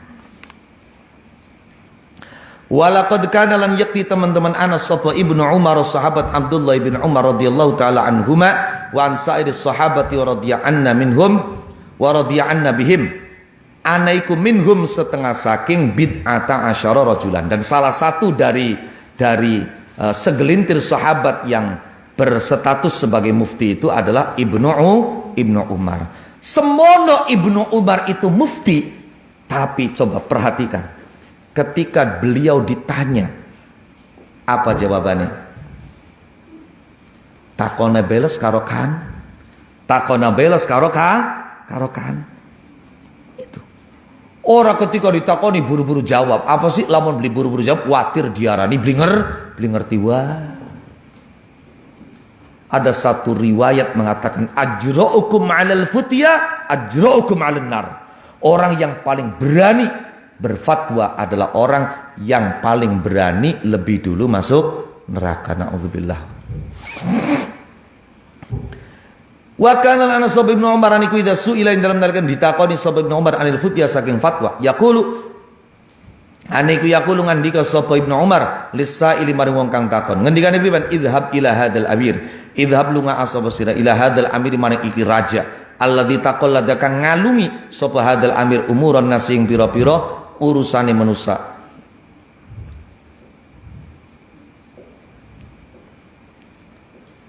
Walaqad kana lan yakti teman-teman Anas sapa Ibnu Umar sahabat Abdullah bin Umar radhiyallahu taala anhuma wa an sa'iris sahabati radhiya'anna minhum wa radhiya'anna bihim. Anaikum minhum setengah saking bid'ata asyara rajulan, dan salah satu dari segelintir sahabat yang berstatus sebagai mufti itu adalah Ibnu Umar. Semono Ibnu Umar itu mufti, tapi coba perhatikan, ketika beliau ditanya, apa jawabannya? Takona beles karo kan? Takona beles karo kan? Orang ketika ditakoni buru-buru jawab. Apa sih lamun beli buru-buru jawab? Watir diarani blinger tiwa. Ada satu riwayat mengatakan ajra'ukum 'alal futya ajra'ukum 'alan nar. Orang yang paling berani berfatwa adalah orang yang paling berani lebih dulu masuk neraka. Na'udzubillah. Wa kana Anas bin Umar aniku idza su'ila dalam narikan ditakoni sapa Ibnu Umar anil futya saking fatwa yaqulu aniku yaqulu ngandika sapa Ibnu Umar lisaili maring wong kang takon ngendikane priban idhab ila hadzal amir idhab lunga asaba sira ila hadzal amir maring iki raja alladzi taqallada kang ngalungi sapa hadzal amir umuran nasing pira-pira urusane manusa.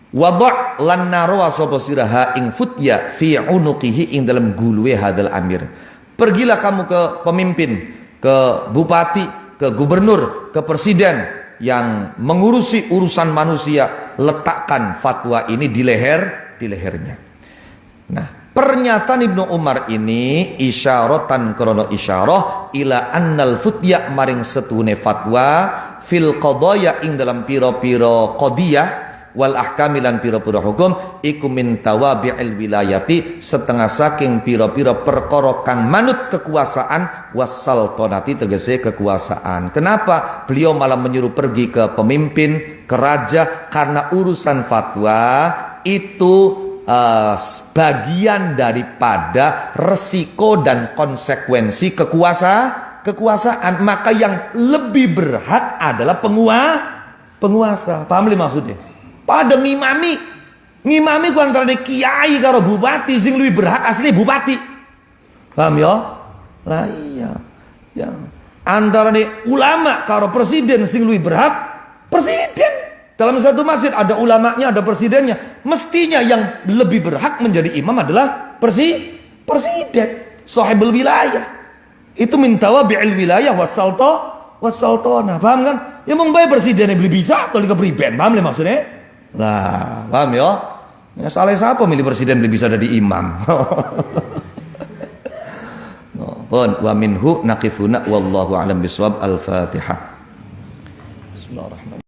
Wada' lan narwa sapa siraha ing futya fi unuqihi ing dalam guluwe hadal amir. Pergilah kamu ke pemimpin, ke bupati, ke gubernur, ke presiden yang mengurusi urusan manusia, letakkan fatwa ini di lehernya. Nah, pernyataan Ibnu Umar ini isyaratan krono isyarah ila annal futya maring setune fatwa fil qadaya ing dalam pira-pira qadiyah wal ahkamilan pira-pira hukum iku min tawabi'il wilayati setengah saking pira-pira perkara kang manut kekuasaan wasaltanati tegese kekuasaan. Kenapa beliau malah menyuruh pergi ke pemimpin, ke raja? Karena urusan fatwa itu bagian daripada resiko dan konsekuensi kekuasaan. Maka yang lebih berhak adalah penguasa. Paham li maksudnya? Pada ngimami ku antara kiai karo bupati sing luwih berhak asli bupati. Paham ya? Lah iya. Ya. Antara ulama karo presiden sing luwih berhak presiden. Dalam satu masjid ada ulamanya, ada presidennya. Mestinya yang lebih berhak menjadi imam adalah presiden, sahibul wilayah. Itu min tawabi'il wilayah wasaltana. Paham kan? Ya membayar presidennya beli bisa atau kepriben. Paham le maksudnya? Nah, paham ya? Ya salah siapa milih presiden lebih bisa dari imam. Wa minhu naqifuna wallahu a'lam bisawab. Al-Fatihah. Bismillahirrahmanirrahim.